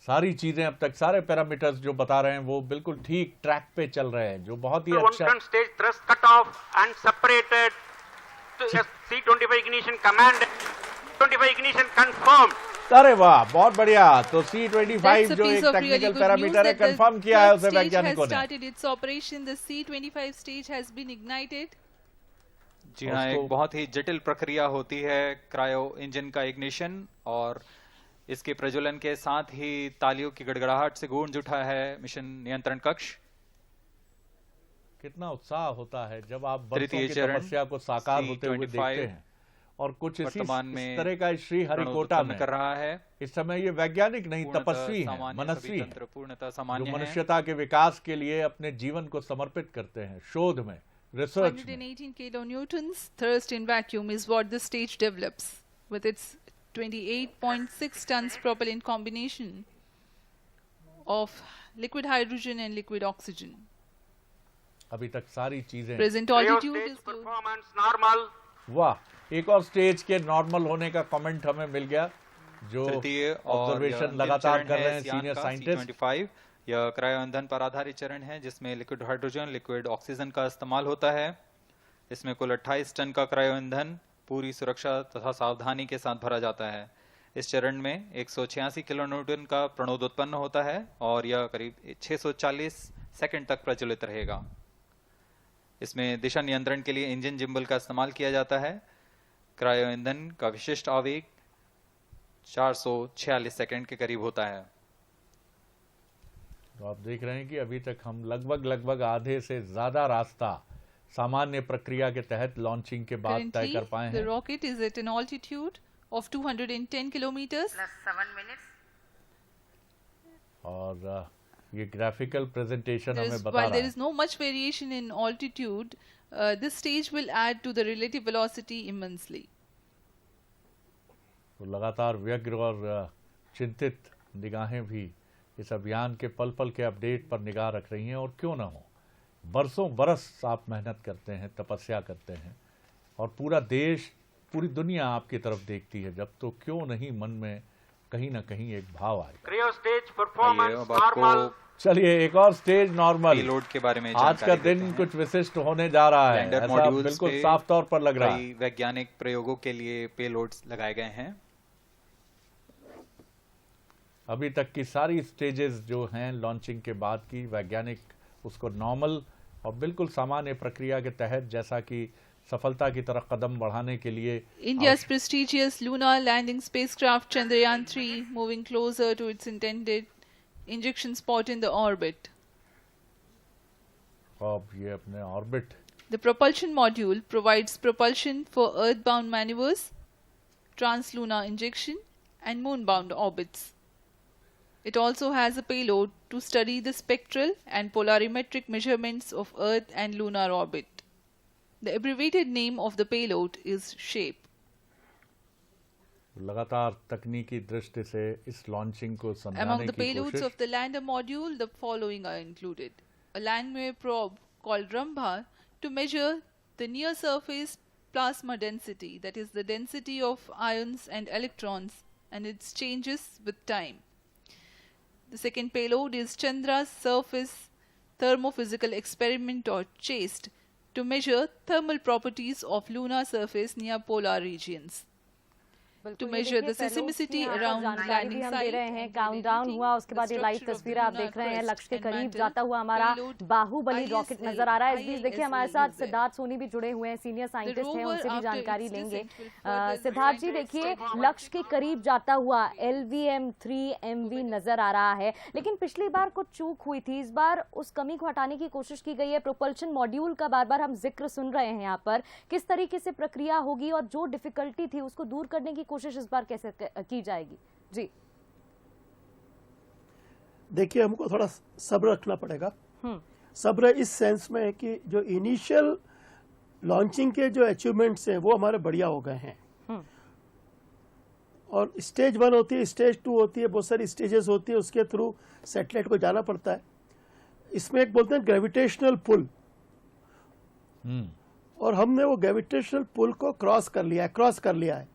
सारी चीजें अब तक, सारे पैरामीटर्स जो बता रहे हैं वो बिल्कुल ठीक ट्रैक पे चल रहे हैं, जो बहुत ही अच्छा। L110 stage thrust cut off and separated. C-25 ignition command. 25 ignition confirmed. अरे वाह, बहुत बढ़िया। तो C-25 That's a जो piece एक of really technical good parameter news है, that the कंफर्म किया है third उसे stage has वैज्ञानिकों ने। started its operation. The C-25 stage has been ignited. जी हाँ, एक बहुत ही जटिल प्रक्रिया होती है क्रायो इंजन का इग्निशन, और इसके प्रज्वलन के साथ ही तालियों की गड़गड़ाहट से गूंज उठा है मिशन नियंत्रण कक्ष। कितना उत्साह होता है जब आप बरसों तृतीय की चरण तपस्या को साकार होते हुए देखते हैं। और कुछ इस तरह का श्री हरिकोटा में कर रहा है। इस समय ये वैज्ञानिक नहीं, तपस्वी है, मनस्वी है, पूर्णतः जो सामान्य मनुष्यता के विकास के लिए अपने जीवन को समर्पित करते हैं, शोध में, रिसर्च में। 118 kilonewtons thrust in vacuum is what the stage develops with its 28.6 tons propellant combination of liquid hydrogen and liquid oxygen. अभी तक सारी चीजें। Present altitude is close. Performance normal. वाह, एक और स्टेज के नॉर्मल होने का कमेंट हमें मिल गया, जो तृतीय ऑब्जर्वेशन लगातार कर रहे हैं सीनियर साइंटिस्ट। C-25 यह क्रायो ईंधन पर आधारित चरण है जिसमें लिक्विड हाइड्रोजन, लिक्विड ऑक्सीजन का इस्तेमाल होता है। इसमें कुल 28 टन का क्रायो ईंधन पूरी सुरक्षा तथा सावधानी के साथ भरा जाता है। इस चरण में 186 किलो न्यूटन का प्रणोद उत्पन्न होता है और यह करीब 640 सेकंड तक प्रज्वलित रहेगा। इसमें दिशा नियंत्रण के लिए इंजन जिम्बल का इस्तेमाल किया जाता है। क्रायो ईंधन का विशिष्ट आवेग 446 सेकंड के करीब होता है। तो आप देख रहे हैं कि अभी तक हम लगभग आधे से ज्यादा रास्ता सामान्य प्रक्रिया के तहत लॉन्चिंग के बाद तय कर पाए The हैं। rocket is at an altitude of 210 kilometers. Plus 7 minutes. और ये ग्राफिकल प्रेजेंटेशन हमें बता While रहा there है। is no much variation in altitude, this stage will add to the relative velocity immensely. तो लगातार व्यग्र और चिंतित निगाहें भी इस अभियान के पल पल के अपडेट पर निगाह रख रही हैं। और क्यों ना हो, बरसों बरस आप मेहनत करते हैं, तपस्या करते हैं और पूरा देश, पूरी दुनिया आपकी तरफ देखती है, जब तो क्यों नहीं मन में कहीं ना कहीं एक भाव आएगा। Creo stage आइए performance अब आपको normal. चलिए एक और स्टेज नॉर्मल। पेलोड के बारे में आज का जानकारी देते दिन हैं। कुछ विशिष्ट होने जा रहा है, लैंडर ऐसा मॉड्यूल्स बिल्कुल पे साफ तौर पर लग रहा है। कई वैज्ञानिक प्रयोगों के लिए पेलोड्स लगाए गए हैं। अभी तक की सारी स्टेजेस जो हैं लॉन्चिंग के बाद की, वैज्ञानिक उसको नॉर्मल और बिल्कुल सामान्य प्रक्रिया के तहत, जैसा कि सफलता की तरफ कदम बढ़ाने के लिए India's prestigious lunar landing spacecraft Chandrayaan-3 moving closer to its intended injection spot in the orbit. अब ये अपने orbit, The propulsion module provides propulsion for earthbound maneuvers, translunar injection, and moonbound orbits. It also has a payload to study the spectral and polarimetric measurements of Earth and lunar orbit. The abbreviated name of the payload is SHAPE. लगातार तकनीकी दृष्टि से इस launching को Among समझाने the की payloads कोशिश। of the lander module, the following are included. A landwehr probe called Rambha to measure the near surface plasma density, that is the density of ions and electrons, and its changes with time. The second payload is Chandra's surface thermophysical experiment, or CHASTE, to measure thermal properties of lunar surface near polar regions. बिल्कुल, To ये measure देखिए, the seismicity यहाँ पर around जानकारी landing भी हम दे site रहे हैं। and काउंटडाउन validating हुआ, उसके the बाद ये लाइव structure of तस्वीर the आप lunar देख रहे हैं। crust लक्ष्य के and करीब mantle, जाता हुआ हमारा payload बाहुबली ISL, रॉकेट नजर आ रहा है। इस बीच देखिए हमारे साथ ISL is सिद्धार्थ सोनी भी जुड़े हुए हैं, सीनियर साइंटिस्ट हैं, rover, उनसे भी after जानकारी its लेंगे। descent, will further Siddharth ji expand देखिए, its लक्ष्य के करीब जाता हुआ LVM-3MV नजर आ रहा है, लेकिन पिछली बार कुछ चूक हुई थी। इस बार उस कमी को हटाने की कोशिश की गई है। प्रोपल्शन मॉड्यूल का बार बार हम जिक्र सुन रहे हैं यहाँ पर, किस तरीके से प्रक्रिया होगी और जो डिफिकल्टी थी उसको दूर करने की कोशिश इस बार कैसे की जाएगी? जी देखिए, हमको थोड़ा सब्र रखना पड़ेगा। सब्र इस सेंस में है कि जो इनिशियल लॉन्चिंग के जो अचीवमेंट्स हैं वो हमारे बढ़िया हो गए हैं। और स्टेज 1 होती है, स्टेज 2 होती है, बहुत सारी स्टेजेस होती है, उसके थ्रू सैटेलाइट को जाना पड़ता है। इसमें एक बोलते हैं ग्रेविटेशनल पुल, और हमने वो ग्रेविटेशनल पुल को क्रॉस कर लिया है।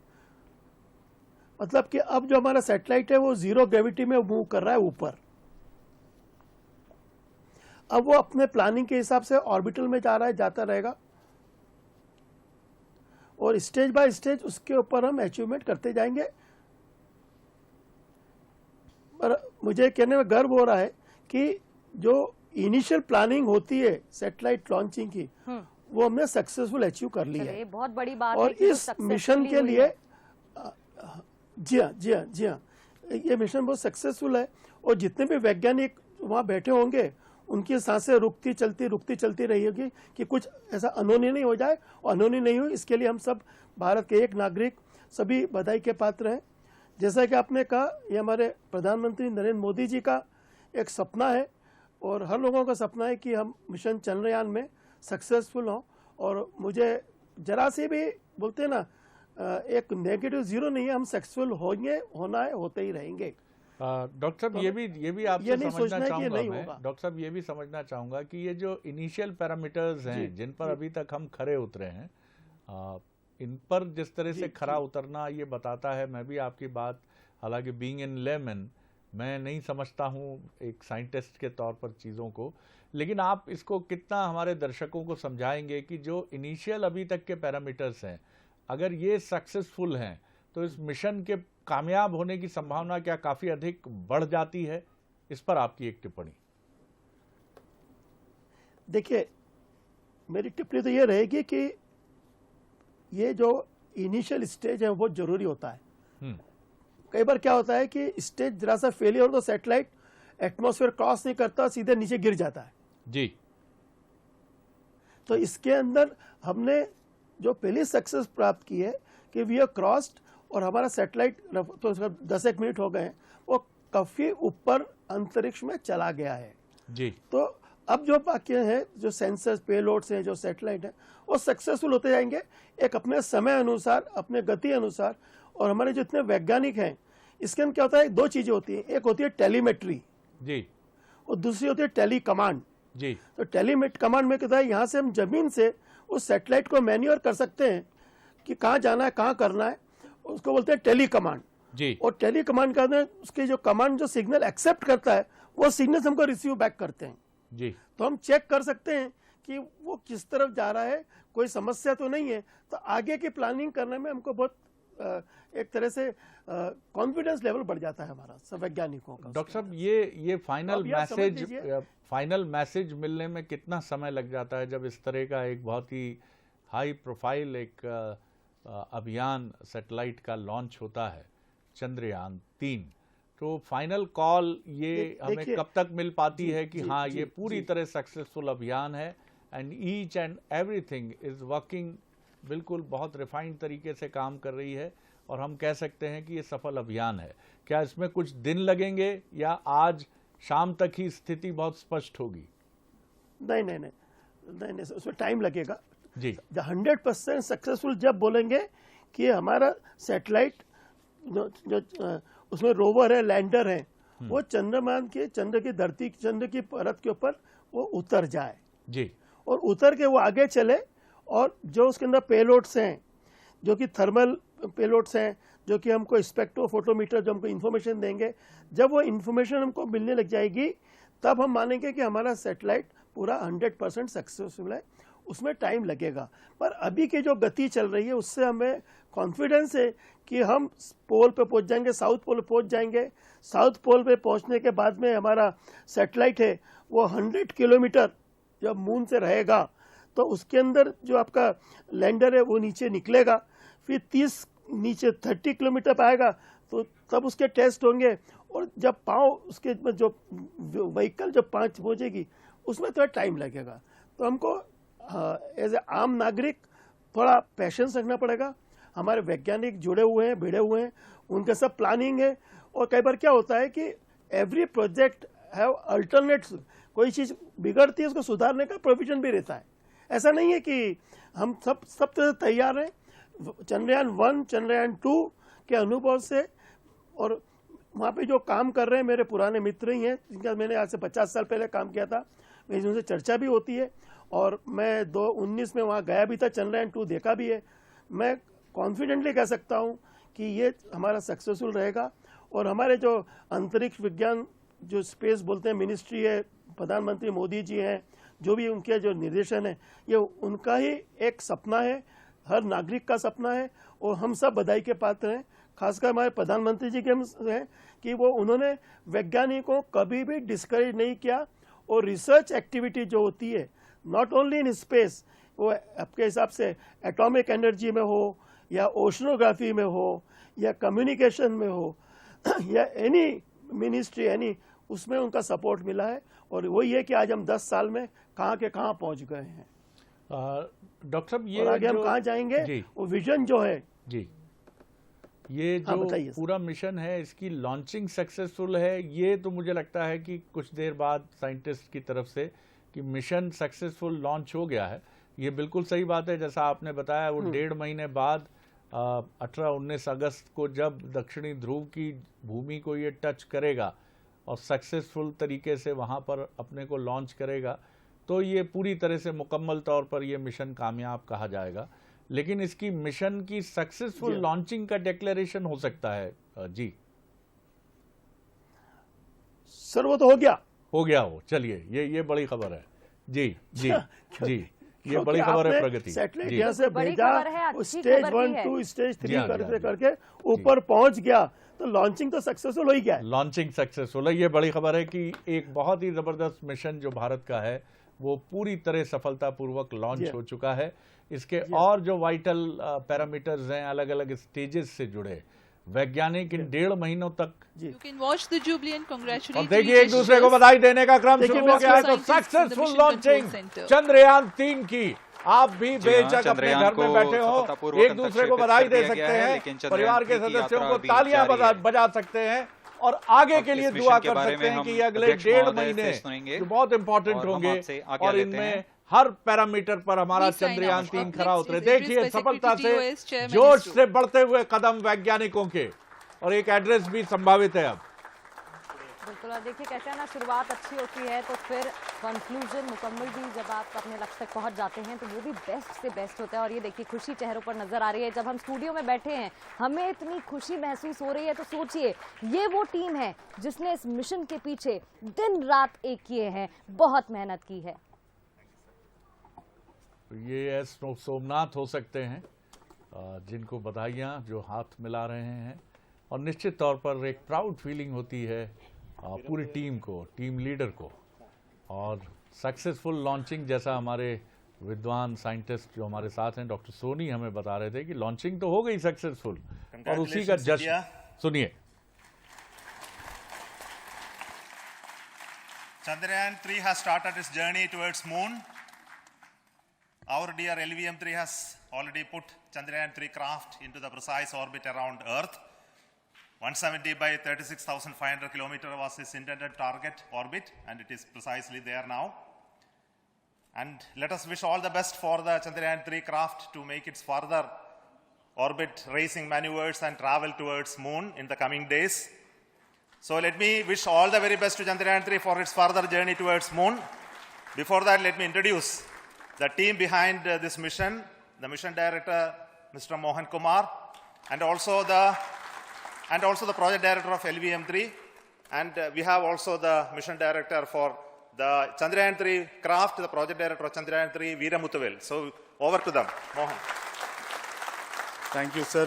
मतलब कि अब जो हमारा सैटेलाइट है वो जीरो ग्रेविटी में मूव कर रहा है ऊपर। अब वो अपने प्लानिंग के हिसाब से ऑर्बिटल में जा रहा है, जाता रहेगा, और स्टेज बाय स्टेज उसके ऊपर हम अचीवमेंट करते जाएंगे। पर मुझे कहने में गर्व हो रहा है कि जो इनिशियल प्लानिंग होती है सैटेलाइट लॉन्चिंग की, वो हमने सक्सेसफुल अचीव कर ली है। ये बहुत बड़ी बात और है कि इस मिशन के लिए जी हाँ, ये मिशन बहुत सक्सेसफुल है। और जितने भी वैज्ञानिक वहाँ बैठे होंगे, उनकी सांसें रुकती चलती रही होगी कि कुछ ऐसा अनहोनी नहीं हो जाए, और अनहोनी नहीं हो इसके लिए हम सब भारत के एक नागरिक सभी बधाई के पात्र हैं। जैसा कि आपने कहा, ये हमारे प्रधानमंत्री नरेंद्र मोदी जी का एक सपना है, और हर लोगों का सपना है कि हम मिशन चंद्रयान में सक्सेसफुल हों। और मुझे जरा से भी बोलते हैं ना, एक नेगेटिव जीरो नहीं है, हम सक्सेसफुल होंगे, होना है, होते ही रहेंगे। डॉक्टर साहब, ये भी आपसे ये नहीं समझना सोचना है कि चाहूंगा नहीं मैं, होगा। डॉक्टर साहब ये भी समझना चाहूंगा कि ये जो इनिशियल पैरामीटर्स हैं जिन पर अभी तक हम खरे उतरे हैं, इन पर जिस तरह से खरा उतरना ये बताता है, मैं भी आपकी बात, हालांकि बीइंग इन लेमन मैं नहीं समझता हूँ एक साइंटिस्ट के तौर पर चीज़ों को, लेकिन आप इसको कितना हमारे दर्शकों को समझाएंगे कि जो इनिशियल अभी तक के पैरामीटर्स हैं, अगर ये सक्सेसफुल हैं तो इस मिशन के कामयाब होने की संभावना क्या काफी अधिक बढ़ जाती है? इस पर आपकी एक टिप्पणी। देखिए, मेरी टिप्पणी तो ये रहेगी कि ये जो इनिशियल स्टेज है वो जरूरी होता है। कई बार क्या होता है कि स्टेज जरा सा फेलियर हो तो सैटेलाइट एटमॉस्फेयर क्रॉस नहीं करता, सीधे नीचे गिर जाता है जी। तो इसके अंदर हमने जो पहली सक्सेस प्राप्त की है कि वी आर क्रॉस्ड, और हमारा सैटेलाइट तो 10 मिनट हो गए हैं, वो काफी ऊपर अंतरिक्ष में चला गया है। जी। तो अब जो बाकी है, जो सेंसर्स, पेलोड्स हैं, जो सैटेलाइट है, वो सक्सेसफुल होते जाएंगे एक अपने समय अनुसार, अपने गति अनुसार। और हमारे जितने वैज्ञानिक हैं, इसके अंदर क्या होता है, दो चीजें होती हैं, एक होती है टेलीमेट्री जी, और दूसरी होती है टेली कमांड। जी। तो टेलीमेट कमांड में क्या है, यहाँ से हम जमीन से उस सैटेलाइट को मैन्योर कर सकते हैं कि कहाँ जाना है, कहाँ करना है, उसको बोलते हैं टेली कमांड। जी। और टेली कमांड का उसके जो कमांड जो सिग्नल एक्सेप्ट करता है, वो सिग्नल हमको रिसीव बैक करते हैं। जी। तो हम चेक कर सकते हैं कि वो किस तरफ जा रहा है, कोई समस्या तो नहीं है। तो आगे की प्लानिंग करने में हमको बहुत एक तरह से कॉन्फिडेंस लेवल बढ़ जाता है हमारा सब वैज्ञानिकों का। डॉक्टर साहब, ये फाइनल मैसेज मिलने में कितना समय लग जाता है जब इस तरह का एक बहुत ही हाई प्रोफाइल एक अभियान सैटेलाइट का लॉन्च होता है, चंद्रयान 3? तो फाइनल कॉल ये हमें कब तक मिल पाती है कि हाँ ये पूरी तरह सक्सेसफुल अभियान है and each and everything is working, बिल्कुल बहुत रिफाइंड तरीके से काम कर रही है और हम कह सकते हैं कि ये सफल अभियान है? क्या इसमें कुछ दिन लगेंगे या आज शाम तक ही स्थिति बहुत स्पष्ट होगी? नहीं, उसमें टाइम लगेगा जी। 100% सक्सेसफुल जब बोलेंगे कि हमारा सैटेलाइट जो उसमें रोवर है, लैंडर है, वो चंद्रमान के, चंद्र की धरती, चंद्र की परत के ऊपर वो उतर जाए जी, और उतर के वो आगे चले। और जो उसके अंदर पेलोड्स हैं, जो कि थर्मल पेलोड्स हैं, जो कि हमको स्पेक्ट्रोफोटोमीटर जो हमको इन्फॉर्मेशन देंगे, जब वो इन्फॉर्मेशन हमको मिलने लग जाएगी तब हम मानेंगे कि हमारा सैटेलाइट पूरा 100% सक्सेसफुल है। उसमें टाइम लगेगा, पर अभी की जो गति चल रही है उससे हमें कॉन्फिडेंस है कि हम पोल पे पहुंच जाएंगे, साउथ पोल पहुंच जाएंगे। साउथ पोल पे पहुंचने के बाद में हमारा सैटेलाइट है वो 100 किलोमीटर जब मून से रहेगा, तो उसके अंदर जो आपका लैंडर है वो नीचे निकलेगा, फिर 30 किलोमीटर पे आएगा, तो तब उसके टेस्ट होंगे। और जब पाँव उसके जो व्हीकल जब 5 पहुंचेगी, उसमें थोड़ा टाइम लगेगा। तो हमको एज ए आम नागरिक थोड़ा पेशेंस रखना पड़ेगा। हमारे वैज्ञानिक जुड़े हुए हैं, भिड़े हुए हैं, उनके सब प्लानिंग है। और कई बार क्या होता है कि एवरी प्रोजेक्ट हैव अल्टरनेट्स, कोई चीज बिगड़ती है उसको सुधारने का प्रोविजन भी रहता है। ऐसा नहीं है कि हम सब तरह से तैयार हैं। चंद्रयान 1, चंद्रयान 2 के अनुभव से, और वहाँ पे जो काम कर रहे हैं मेरे पुराने मित्र ही हैं, जिनका मैंने आज से 50 साल पहले काम किया था, मेरी उनसे चर्चा भी होती है और मैं 2019 में वहाँ गया भी था, चंद्रयान 2 देखा भी है। मैं कॉन्फिडेंटली कह सकता हूँ कि ये हमारा सक्सेसफुल रहेगा। और हमारे जो अंतरिक्ष विज्ञान जो स्पेस बोलते हैं मिनिस्ट्री है, प्रधानमंत्री मोदी जी हैं, जो भी उनके जो निर्देशन है, ये उनका ही एक सपना है, हर नागरिक का सपना है। और हम सब बधाई के पात्र हैं, खासकर हमारे प्रधानमंत्री जी के हैं कि वो उन्होंने वैज्ञानिकों को कभी भी डिस्करेज नहीं किया। और रिसर्च एक्टिविटी जो होती है नॉट ओनली इन स्पेस, वो आपके हिसाब से एटॉमिक एनर्जी में हो या ओशनोग्राफी में हो या कम्युनिकेशन में हो या एनी मिनिस्ट्री एनी, उसमें उनका सपोर्ट मिला है। और वही है कि आज हम 10 साल में कहाँ के कहाँ पहुंच गए हैं। डॉक्टर साहब, ये और आगे हम कहाँ जाएंगे, वो विजन जो है जी, ये जो पूरा मिशन है इसकी लॉन्चिंग सक्सेसफुल है, ये तो मुझे लगता है कि कुछ देर बाद साइंटिस्ट की तरफ से कि मिशन सक्सेसफुल लॉन्च हो गया है, ये बिल्कुल सही बात है। जैसा आपने बताया, वो 1.5 महीने बाद 18-19 अगस्त को जब दक्षिणी ध्रुव की भूमि को ये टच करेगा और सक्सेसफुल तरीके से वहाँ पर अपने को लॉन्च करेगा, तो ये पूरी तरह से मुकम्मल तौर पर ये मिशन कामयाब कहा जाएगा। लेकिन इसकी मिशन की सक्सेसफुल लॉन्चिंग का डिक्लेरेशन हो सकता है जी? सर वो तो हो गया हो। चलिए, ये बड़ी खबर है जी जी जी, ये बड़ी खबर है प्रगति। सैटेलाइट यहाँ से भेजा, स्टेज 1, 2, स्टेज 3 करके ऊपर पहुंच गया, तो लॉन्चिंग तो सक्सेसफुल हो ही गया है। लॉन्चिंग सक्सेसफुल है, ये बड़ी खबर है कि एक बहुत ही जबरदस्त मिशन जो भारत का है वो पूरी तरह सफलतापूर्वक लॉन्च हो चुका है। इसके और जो वाइटल पैरामीटर्स हैं, अलग अलग स्टेजेस से जुड़े वैज्ञानिक इन 1.5 महीनों तक और देखिए एक दूसरे को बधाई देने का क्रम शुरू हो गया है। तो सक्सेसफुल लॉन्चिंग चंद्रयान 3 की आप भी बेझिझक अपने घर में बैठे हो, एक दूसरे को बधाई दे सकते हैं, परिवार के सदस्यों को तालियां बजा सकते हैं और आगे के अब लिए इस दुआ मिशन के कर बारे सकते में हैं हम कि ये अगले अध्यक्ष 1.5 महोदय महीने से सुनेंगे जो बहुत इंपॉर्टेंट और हम होंगे आपसे आज्ञा और लेते इनमें हैं। हर पैरामीटर पर हमारा Please sign Chandrayaan off. 3 Up खरा next उतरे। is देखिए Idris, सफलता से TOS Chairman जोश ISRO. से बढ़ते हुए कदम वैज्ञानिकों के, और एक एड्रेस भी संभावित है अब। बिल्कुल, और देखिए कहते हैं ना, शुरुआत अच्छी होती है तो फिर कंक्लूजन मुकम्मल भी जब आप अपने लक्ष्य तक पहुंच जाते हैं तो वो भी बेस्ट से बेस्ट होता है। और ये देखिए खुशी चेहरों पर नजर आ रही है। जब हम स्टूडियो में बैठे हैं हमें इतनी खुशी महसूस हो रही है, तो सोचिए ये वो टीम है जिसने इस मिशन के पीछे दिन रात एक किए हैं, बहुत मेहनत की है। ये सोमनाथ हो सकते हैं जिनको बधाइयाँ, जो हाथ मिला रहे हैं, और निश्चित तौर पर एक प्राउड फीलिंग होती है पूरी टीम को, टीम लीडर को। और सक्सेसफुल लॉन्चिंग, जैसा हमारे विद्वान साइंटिस्ट जो हमारे साथ हैं डॉक्टर सोनी हमें बता रहे थे कि लॉन्चिंग तो हो गई सक्सेसफुल, और उसी का जश्न सुनिए। Chandrayaan 3 has started its journey towards moon. Our dear LVM-3 has already put Chandrayaan 3 craft into the precise orbit around Earth. 170 by 36,500 kilometer was its intended target orbit, and it is precisely there now. And let us wish all the best for the Chandrayaan 3 craft to make its further orbit racing maneuvers and travel towards moon in the coming days. So let me wish all the very best to Chandrayaan 3 for its further journey towards moon. Before that, let me introduce the team behind this mission, the mission director, Mr. Mohan Kumar, and also the project director of LVM-3, and we have also the mission director for the Chandrayaan 3 craft, the project director of Chandrayaan 3, Veera Muthuvel. So over to them, Mohan. Thank you, sir.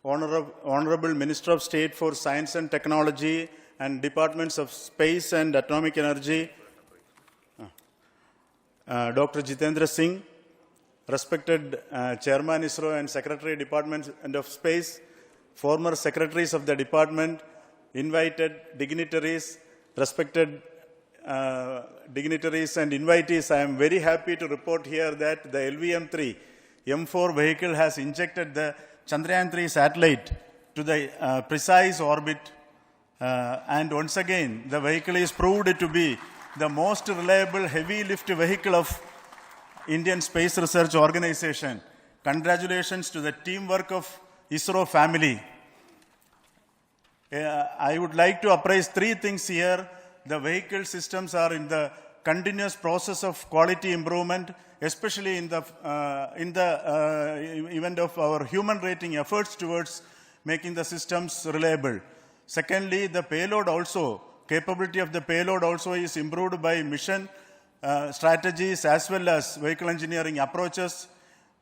Honorable Minister of State for Science and Technology and Departments of Space and Atomic Energy, Dr. Jitendra Singh, respected Chairman ISRO and Secretary Department of Space, former secretaries of the department, invited dignitaries, respected dignitaries and invitees, I am very happy to report here that the LVM-3 M4 vehicle has injected the Chandrayaan-3 satellite to the precise orbit, and once again the vehicle is proved to be the most reliable heavy lift vehicle of Indian Space Research Organization. Congratulations to the teamwork of ISRO family. I would like to appraise three things here. The vehicle systems are in the continuous process of quality improvement, especially in the event of our human rating efforts towards making the systems reliable. Secondly, the payload also, capability of the payload also is improved by mission strategies as well as vehicle engineering approaches.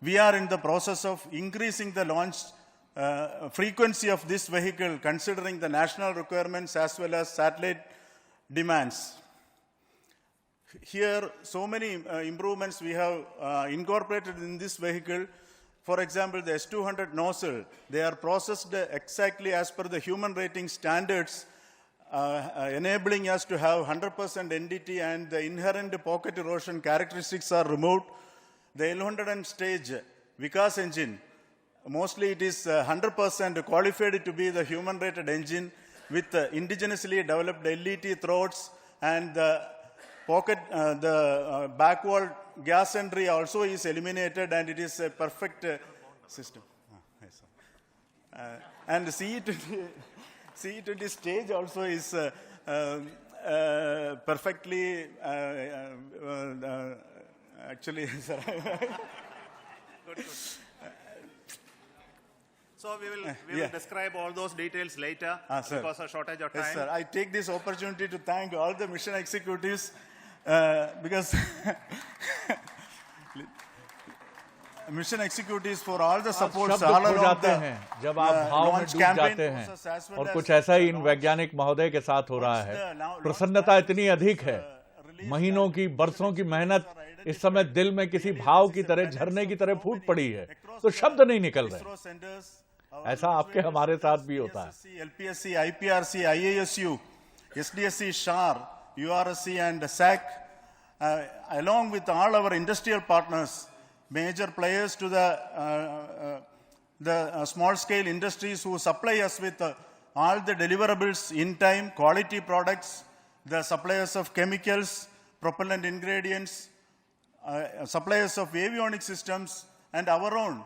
We are in the process of increasing the launch frequency of this vehicle considering the national requirements as well as satellite demands. Here, so many improvements we have incorporated in this vehicle. For example, the S200 nozzle, they are processed exactly as per the human rating standards, enabling us to have 100% NDT, and the inherent pocket erosion characteristics are removed. The L100 stage Vikas engine, mostly it is 100% qualified to be the human rated engine with indigenously developed LET throats, and the pocket, the backward gas entry also is eliminated, and it is a perfect system. And the CE20 stage also is perfectly, actually, sir. Good. So we will describe all those details later because of shortage of time. Yes, sir. I take this opportunity to thank all the mission executives because mission executives for all the supports all around the जब आप भाव में डूब जाते हैं, और कुछ ऐसा ही इन वैज्ञानिक महोदय के साथ हो रहा है। प्रसन्नता इतनी अधिक है, महीनों की बरसों की मेहनत इस समय दिल में किसी भाव की तरह, झरने की तरह फूट पड़ी है, तो शब्द नहीं निकल रहे। ऐसा आपके हमारे साथ भी होता है। LPSC, IPRC, IASU, SDSC, SHAR, URSC and SAC, along with all our industrial partners, major players to the the small-scale industries who supply us with all the deliverables in time, quality products, the suppliers of chemicals, propellant ingredients, suppliers of avionics systems, and our own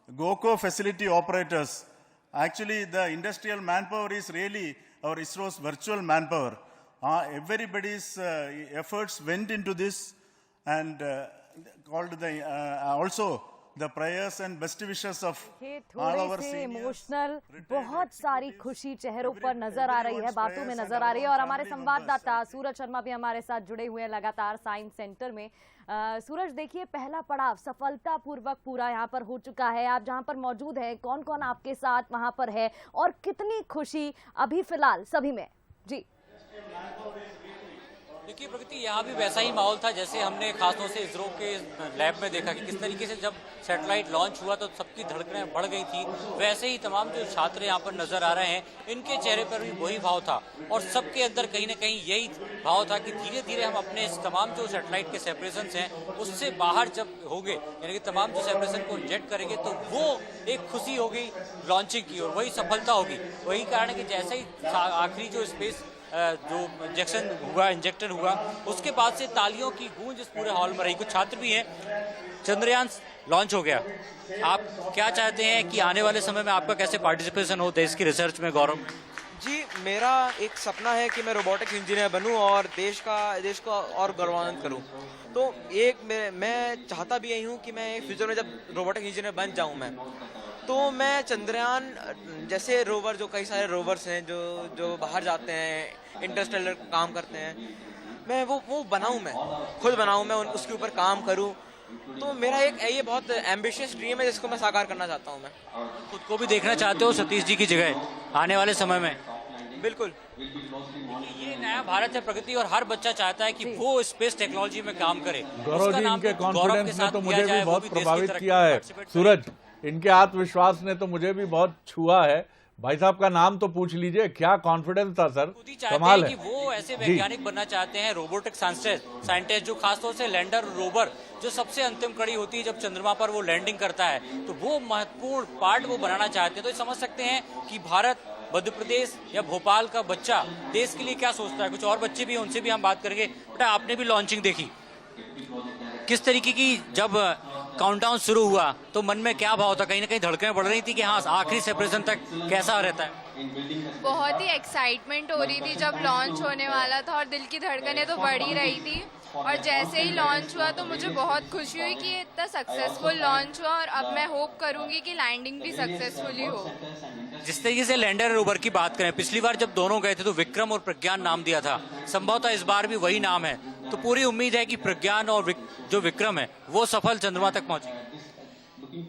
GOCO facility operators. Actually, the industrial manpower is really our ISRO's virtual manpower. Everybody's efforts went into this, and also the prayers and best wishes of all our थोड़े से seniors. Emotional, बहुत सारी खुशी चेहरों पर नजर आ रही है, बातों में नजर आ रही है। और हमारे संवाददाता सूरज शर्मा भी हमारे साथ जुड़े हुए हैं लगातार साइंस सेंटर में। सूरज, देखिए, पहला पड़ाव सफलतापूर्वक पूरा यहाँ पर हो चुका है। आप जहाँ पर मौजूद हैं, कौन कौन आपके साथ वहाँ पर है और कितनी खुशी अभी फिलहाल सभी में? जी देखिए प्रगति, यहाँ भी वैसा ही माहौल था जैसे हमने खासतौर से इसरो के लैब में देखा कि किस तरीके से जब सैटेलाइट लॉन्च हुआ तो सबकी धड़कनें बढ़ गई थी। वैसे ही तमाम जो छात्र यहाँ पर नजर आ रहे हैं, इनके चेहरे पर भी वही भाव था और सबके अंदर कहीं ना कहीं यही भाव था कि धीरे धीरे हम अपने इस तमाम जो सैटेलाइट के सेपरेशन हैं उससे बाहर जब होंगे, यानी कि तमाम जो सेपरेशन को इंजेक्ट करेंगे तो वो एक खुशी होगी लॉन्चिंग की और वही सफलता होगी। वही कारण है कि जैसे ही आखिरी जो स्पेस जो इंजेक्टर हुआ उसके बाद से तालियों की गूंज इस पूरे हॉल में रही। कुछ छात्र भी हैं। चंद्रयान लॉन्च हो गया, आप क्या चाहते हैं कि आने वाले समय में आपका कैसे पार्टिसिपेशन हो देश की रिसर्च में? गौरव जी, मेरा एक सपना है कि मैं रोबोटिक्स इंजीनियर बनूं और देश को और गौरवान्वित करूं। तो मैं चाहता भी यही हूं कि मैं फ्यूचर में जब रोबोटिक्स इंजीनियर बन जाऊं मैं, तो मैं चंद्रयान जैसे रोवर, जो कई सारे रोवर्स हैं जो बाहर जाते हैं, इंटरस्टेलर काम करते हैं, मैं वो बनाऊं, मैं खुद बनाऊं, मैं उसके ऊपर काम करूं। तो मेरा ये बहुत एम्बिशियस ड्रीम है जिसको मैं साकार करना चाहता हूं। मैं खुद को भी देखना चाहते हो सतीश जी की जगह आने वाले समय में? बिल्कुल। ये नया भारत है प्रगति और हर बच्चा चाहता है कि वो स्पेस टेक्नोलॉजी में काम करे। गौरव जी, इनके कॉन्फिडेंस ने तो मुझे भी बहुत प्रभावित किया है। सूरज, इनके आत्मविश्वास ने तो मुझे भी बहुत छुआ है। भाई साहब का नाम तो पूछ लीजिए, क्या कॉन्फिडेंस था सर, कमाल है। कि वो ऐसे वैज्ञानिक बनना चाहते हैं, रोबोटिक साइंटिस्ट जो खासतौर से लैंडर रोवर, जो सबसे अंतिम कड़ी होती है जब चंद्रमा पर वो लैंडिंग करता है, तो वो महत्वपूर्ण पार्ट वो बनाना चाहते हैं। तो ये समझ सकते हैं कि भारत, मध्य प्रदेश या भोपाल का बच्चा देश के लिए क्या सोचता है। कुछ और बच्चे भी हैं, उनसे भी हम बात करेंगे। बेटा, आपने भी लॉन्चिंग देखी, किस तरीके की जब काउंटडाउन शुरू हुआ तो मन में क्या भाव था? कहीं ना कहीं धड़कनें बढ़ रही थी कि हाँ आखिरी सेपरेशन तक कैसा रहता है? बहुत ही एक्साइटमेंट हो रही थी जब लॉन्च होने वाला था और दिल की धड़कनें तो बढ़ ही रही थी। और जैसे ही लॉन्च हुआ तो मुझे बहुत खुशी हुई कि ये इतना सक्सेसफुल लॉन्च हुआ और अब मैं होप करूंगी कि लैंडिंग भी सक्सेसफुली हो। जिस तरीके से लैंडर रोवर की बात करें, पिछली बार जब दोनों गए थे तो विक्रम और प्रज्ञान नाम दिया था, संभवतः इस बार भी वही नाम है। तो पूरी उम्मीद है कि प्रज्ञान और जो विक्रम है वो सफल चंद्रमा तक पहुंचे।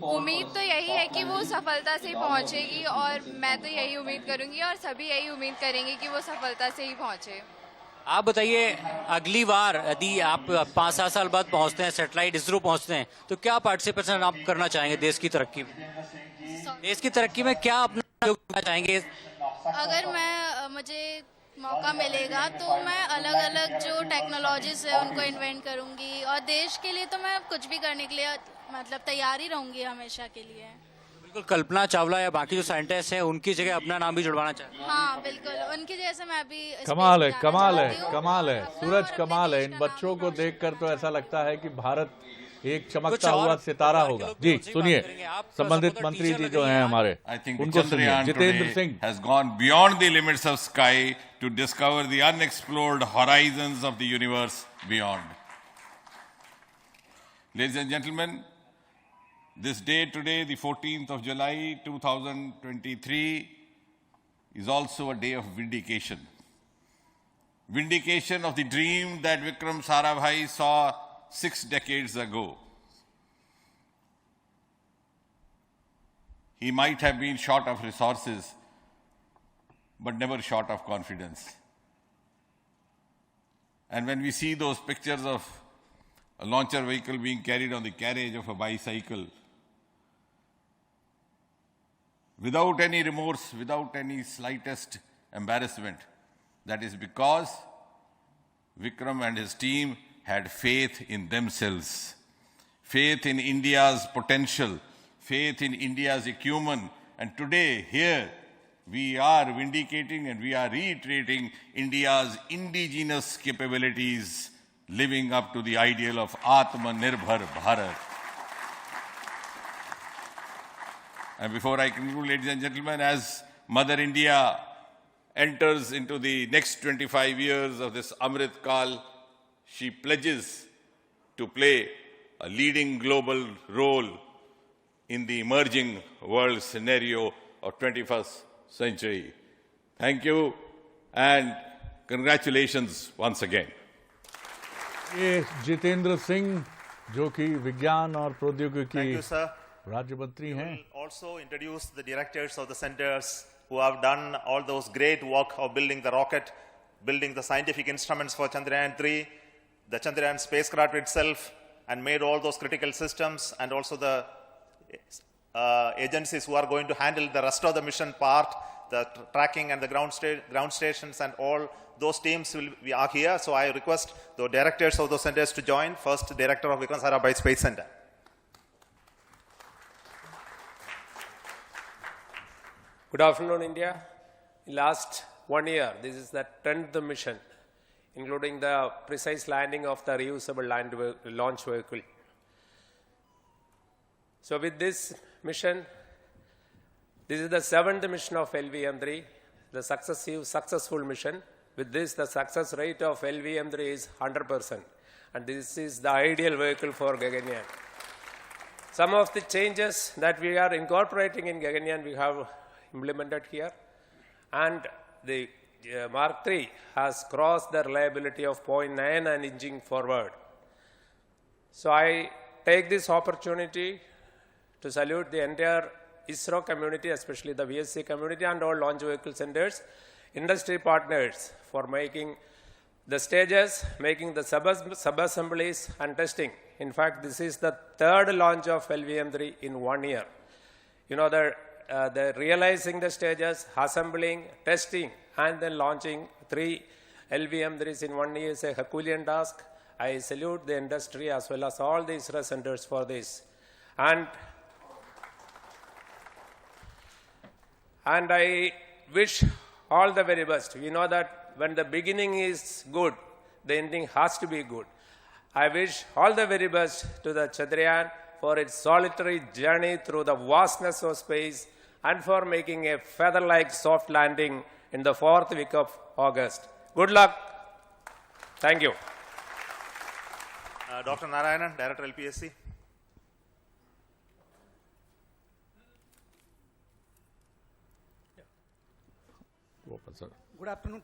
उम्मीद तो यही है कि वो सफलता से ही पहुंचेगी और मैं तो यही उम्मीद करूंगी और सभी यही उम्मीद करेंगे कि वो सफलता से ही पहुंचे। आप बताइए, अगली बार यदि आप 5-7 साल बाद पहुंचते हैं, सैटेलाइट इसरो पहुंचते हैं, तो क्या पार्टिसिपेशन आप करना चाहेंगे देश की तरक्की में? देश की तरक्की में क्या अपना योगदान चाहेंगे? अगर मुझे मौका मिलेगा तो मैं अलग अलग जो टेक्नोलॉजीज है उनको इन्वेंट करूंगी और देश के लिए तो मैं कुछ भी करने के लिए मतलब तैयार ही रहूंगी हमेशा के लिए। बिल्कुल, कल्पना चावला या बाकी जो साइंटिस्ट हैं उनकी जगह अपना नाम भी जुड़वाना चाहते हैं। हाँ बिल्कुल, उनकी जैसे मैं भी कमाल है, कमाल है, कमाल है सूरज, कमाल है। इन बच्चों को देखकर तो ऐसा लगता है कि भारत एक चमकता हुआ सितारा होगा। जी सुनिए, संबंधित मंत्री जी जो हैं हमारे, उनको सुनिए। Jitendra Singh has gone beyond the limits of sky to discover the unexplored horizons of the universe beyond. Ladies and gentlemen, this day today, the 14th of July 2023, is also a day of vindication. Vindication of the dream that Vikram Sarabhai saw 6 decades ago. He might have been short of resources, but never short of confidence. And when we see those pictures of a launcher vehicle being carried on the carriage of a bicycle, without any remorse, without any slightest embarrassment, that is because Vikram and his team had faith in themselves, faith in India's potential, faith in India's acumen. And today, here, we are vindicating and we are reiterating India's indigenous capabilities, living up to the ideal of Atmanirbhar Bharat. And before I conclude, ladies and gentlemen, as Mother India enters into the next 25 years of this Amrit Kal, she pledges to play a leading global role in the emerging world scenario of 21st century. Thank you and congratulations once again. ये जितेंद्र सिंह जो कि विज्ञान और प्रौद्योगिकी Thank you, sir. राज्य मंत्री हैं. We will also introduce the directors of the centers who have done all those great work of building the rocket, building the scientific instruments for Chandrayaan-3, the Chandrayaan spacecraft itself, and made all those critical systems, and also the agencies who are going to handle the rest of the mission part, the tracking and the ground stations, and all those teams are here. So I request the directors of those centers to join. First, Director of Vikram Sarabhai Space Center. Good afternoon, India. In last 1 year, this is the 10th mission, including the precise landing of the reusable launch vehicle. So with this mission, this is the 7th mission of LVM-3, the successful mission. With this, the success rate of LVM-3 is 100%. And this is the ideal vehicle for Gaganyaan. Some of the changes that we are incorporating in Gaganyaan, we have implemented here. And the Mark III has crossed the reliability of 0.9 and inching forward. So I take this opportunity to salute the entire ISRO community, especially the VSC community and all launch vehicle centers, industry partners for making the stages, making the sub-assemblies and testing. In fact, this is the 3rd launch of LVM-3 in 1 year. You know, the realizing the stages, assembling, testing, and then launching 3 LVM-3s in 1 year is a Herculean task. I salute the industry as well as all the ISRO centers for this. And I wish all the very best. We know that when the beginning is good, the ending has to be good. I wish all the very best to the Chandrayaan for its solitary journey through the vastness of space and for making a feather-like soft landing in the 4th week of August. Good luck. Thank you. Dr. Narayanan, Director LPSC. Good afternoon.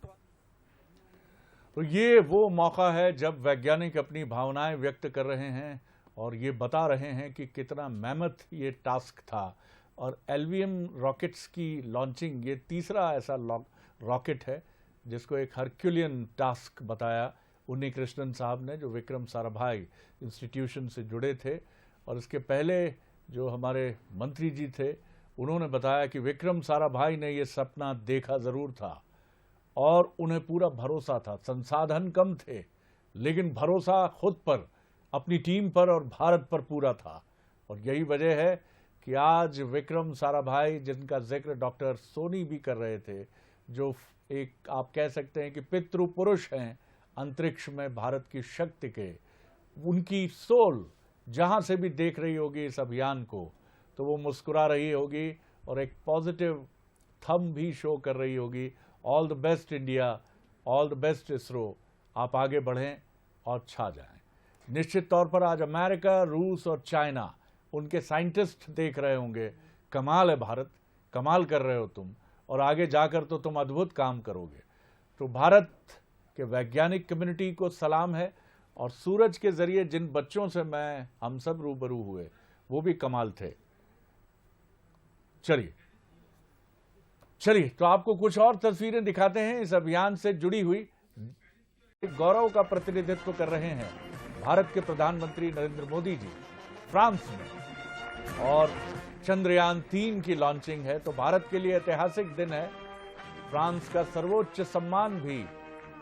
तो ये वो मौका है जब वैज्ञानिक अपनी भावनाएं व्यक्त कर रहे हैं और ये बता रहे हैं कि कितना मेहनत ये टास्क था। और एलवीएम रॉकेट्स की लॉन्चिंग ये तीसरा ऐसा रॉकेट है जिसको एक हरक्यूलियन टास्क बताया उन्नी कृष्णन साहब ने, जो विक्रम साराभाई इंस्टीट्यूशन से जुड़े थे। और इसके पहले जो हमारे मंत्री जी थे उन्होंने बताया कि विक्रम साराभाई ने ये सपना देखा ज़रूर था और उन्हें पूरा भरोसा था। संसाधन कम थे लेकिन भरोसा खुद पर, अपनी टीम पर और भारत पर पूरा था। और यही वजह है कि आज विक्रम साराभाई, जिनका जिक्र डॉक्टर सोनी भी कर रहे थे, जो एक आप कह सकते हैं कि पितृ पुरुष हैं अंतरिक्ष में भारत की शक्ति के, उनकी सोल जहां से भी देख रही होगी इस अभियान को तो वो मुस्कुरा रही होगी और एक पॉजिटिव थंब भी शो कर रही होगी। All the best India, all the best ISRO, आप आगे बढ़ें और छा जाएं। निश्चित तौर पर आज अमेरिका, रूस और चाइना, उनके साइंटिस्ट देख रहे होंगे कमाल है भारत, कमाल कर रहे हो तुम और आगे जाकर तो तुम अद्भुत काम करोगे। तो भारत के वैज्ञानिक कम्युनिटी को सलाम है। और सूरज के जरिए जिन बच्चों से हम सब रूबरू हुए वो भी कमाल थे। चलिए तो आपको कुछ और तस्वीरें दिखाते हैं इस अभियान से जुड़ी हुई। गौरव का प्रतिनिधित्व कर रहे हैं भारत के प्रधानमंत्री नरेंद्र मोदी जी फ्रांस में, और चंद्रयान 3 की लॉन्चिंग है। तो भारत के लिए ऐतिहासिक दिन है। फ्रांस का सर्वोच्च सम्मान भी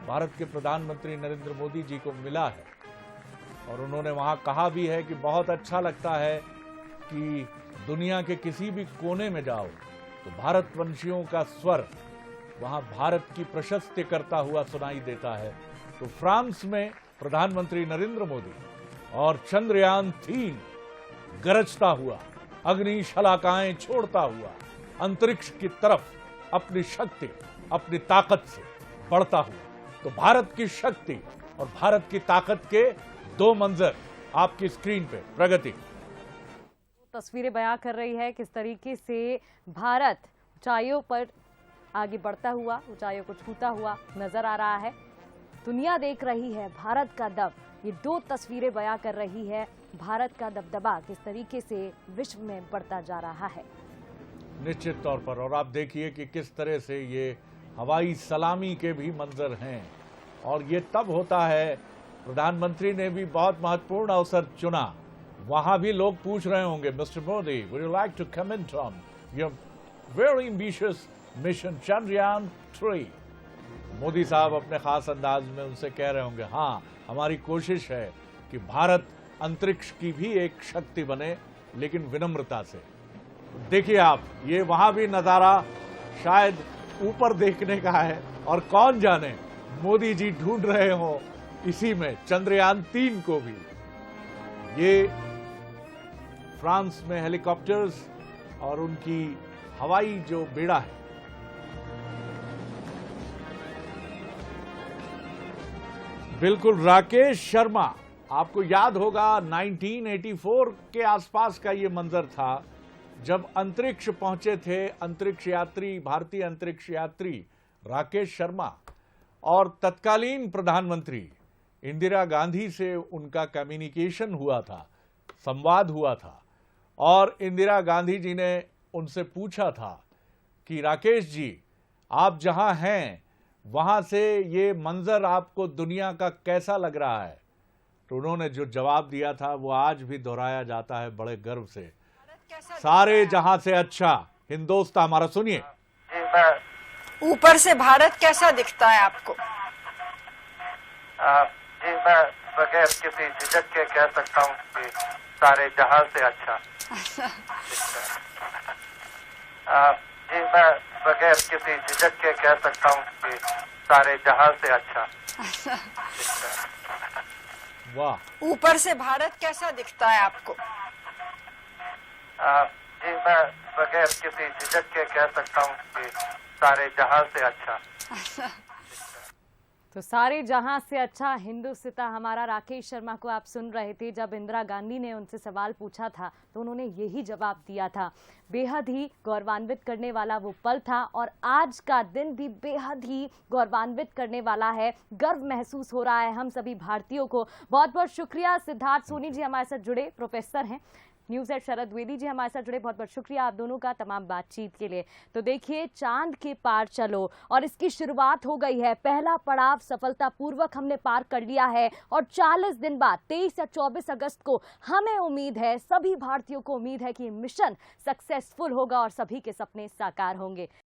भारत के प्रधानमंत्री नरेंद्र मोदी जी को मिला है और उन्होंने वहां कहा भी है कि बहुत अच्छा लगता है कि दुनिया के किसी भी कोने में जाओ तो भारतवंशियों का स्वर वहां भारत की प्रशस्ति करता हुआ सुनाई देता है। तो फ्रांस में प्रधानमंत्री नरेंद्र मोदी और चंद्रयान 3 गरजता हुआ, अग्नि शलाकाएं छोड़ता हुआ अंतरिक्ष की तरफ अपनी शक्ति, अपनी ताकत से बढ़ता हुआ। तो भारत की शक्ति और भारत की ताकत के दो मंजर आपकी स्क्रीन पे प्रगति तस्वीरें बयां कर रही है किस तरीके से भारत ऊंचाइयों पर आगे बढ़ता हुआ, ऊंचाइयों को छूता हुआ नजर आ रहा है। दुनिया देख रही है भारत का दब। ये दो तस्वीरें बयां कर रही है भारत का दबदबा किस तरीके से विश्व में बढ़ता जा रहा है। निश्चित तौर पर। और आप देखिए कि किस तरह से ये हवाई सलामी के भी मंजर हैं। और ये तब होता है, प्रधानमंत्री ने भी बहुत महत्वपूर्ण अवसर चुना। वहां भी लोग पूछ रहे होंगे, mister Modi, would you like to comment on your very ambitious mission Chandrayaan 3? Modi साहब अपने खास अंदाज में उनसे कह रहे होंगे, हाँ, हमारी कोशिश है कि भारत अंतरिक्ष की भी एक शक्ति बने, लेकिन विनम्रता से। देखिए आप, ये वहां भी नजारा शायद ऊपर देखने का है, और कौन जाने मोदी जी ढूंढ रहे हो इसी में चंद्रयान 3 को भी। ये फ्रांस में हेलीकॉप्टर्स और उनकी हवाई जो बेड़ा है, बिल्कुल राकेश शर्मा, आपको याद होगा 1984 के आसपास का ये मंजर था जब अंतरिक्ष पहुंचे थे अंतरिक्ष यात्री, भारतीय अंतरिक्ष यात्री राकेश शर्मा, और तत्कालीन प्रधानमंत्री इंदिरा गांधी से उनका कम्युनिकेशन हुआ था, संवाद हुआ था। और इंदिरा गांधी जी ने उनसे पूछा था कि राकेश जी, आप जहां हैं वहां से ये मंजर आपको दुनिया का कैसा लग रहा है? तो उन्होंने जो जवाब दिया था वो आज भी दोहराया जाता है बड़े गर्व से। सारे जहां से अच्छा हिंदुस्तान हमारा। सुनिए। ऊपर से भारत कैसा दिखता है आपको? जी, मैं बगैर किसी झिझक के कह सकता हूँ कि सारे जहां से अच्छा। जी, मैं बगैर किसी झिझक के कह सकता हूँ कि सारे जहां से अच्छा। वाह। ऊपर से भारत कैसा दिखता है आपको? जी, मैं बगैर किसी झिझक के कह सकता हूँ कि सारे जहां से अच्छा। तो सारे जहां से अच्छा हिंदुस्तान हमारा। राकेश शर्मा को आप सुन रहे थे। जब इंदिरा गांधी ने उनसे सवाल पूछा था तो उन्होंने यही जवाब दिया था। बेहद ही गौरवान्वित करने वाला वो पल था, और आज का दिन भी बेहद ही गौरवान्वित करने वाला है। गर्व महसूस हो रहा है हम सभी भारतीयों को। बहुत बहुत शुक्रिया। सिद्धार्थ सोनी जी हमारे साथ जुड़े, प्रोफेसर हैं न्यूज़ एट। शरद द्विवेदी जी हमारे साथ जुड़े, बहुत बहुत शुक्रिया आप दोनों का तमाम बातचीत के लिए। तो देखिए, चांद के पार चलो, और इसकी शुरुआत हो गई है। पहला पड़ाव सफलतापूर्वक हमने पार कर लिया है, और 40 दिन बाद 23 या 24 अगस्त को हमें उम्मीद है, सभी भारतीयों को उम्मीद है कि मिशन सक्सेसफुल होगा और सभी के सपने साकार होंगे।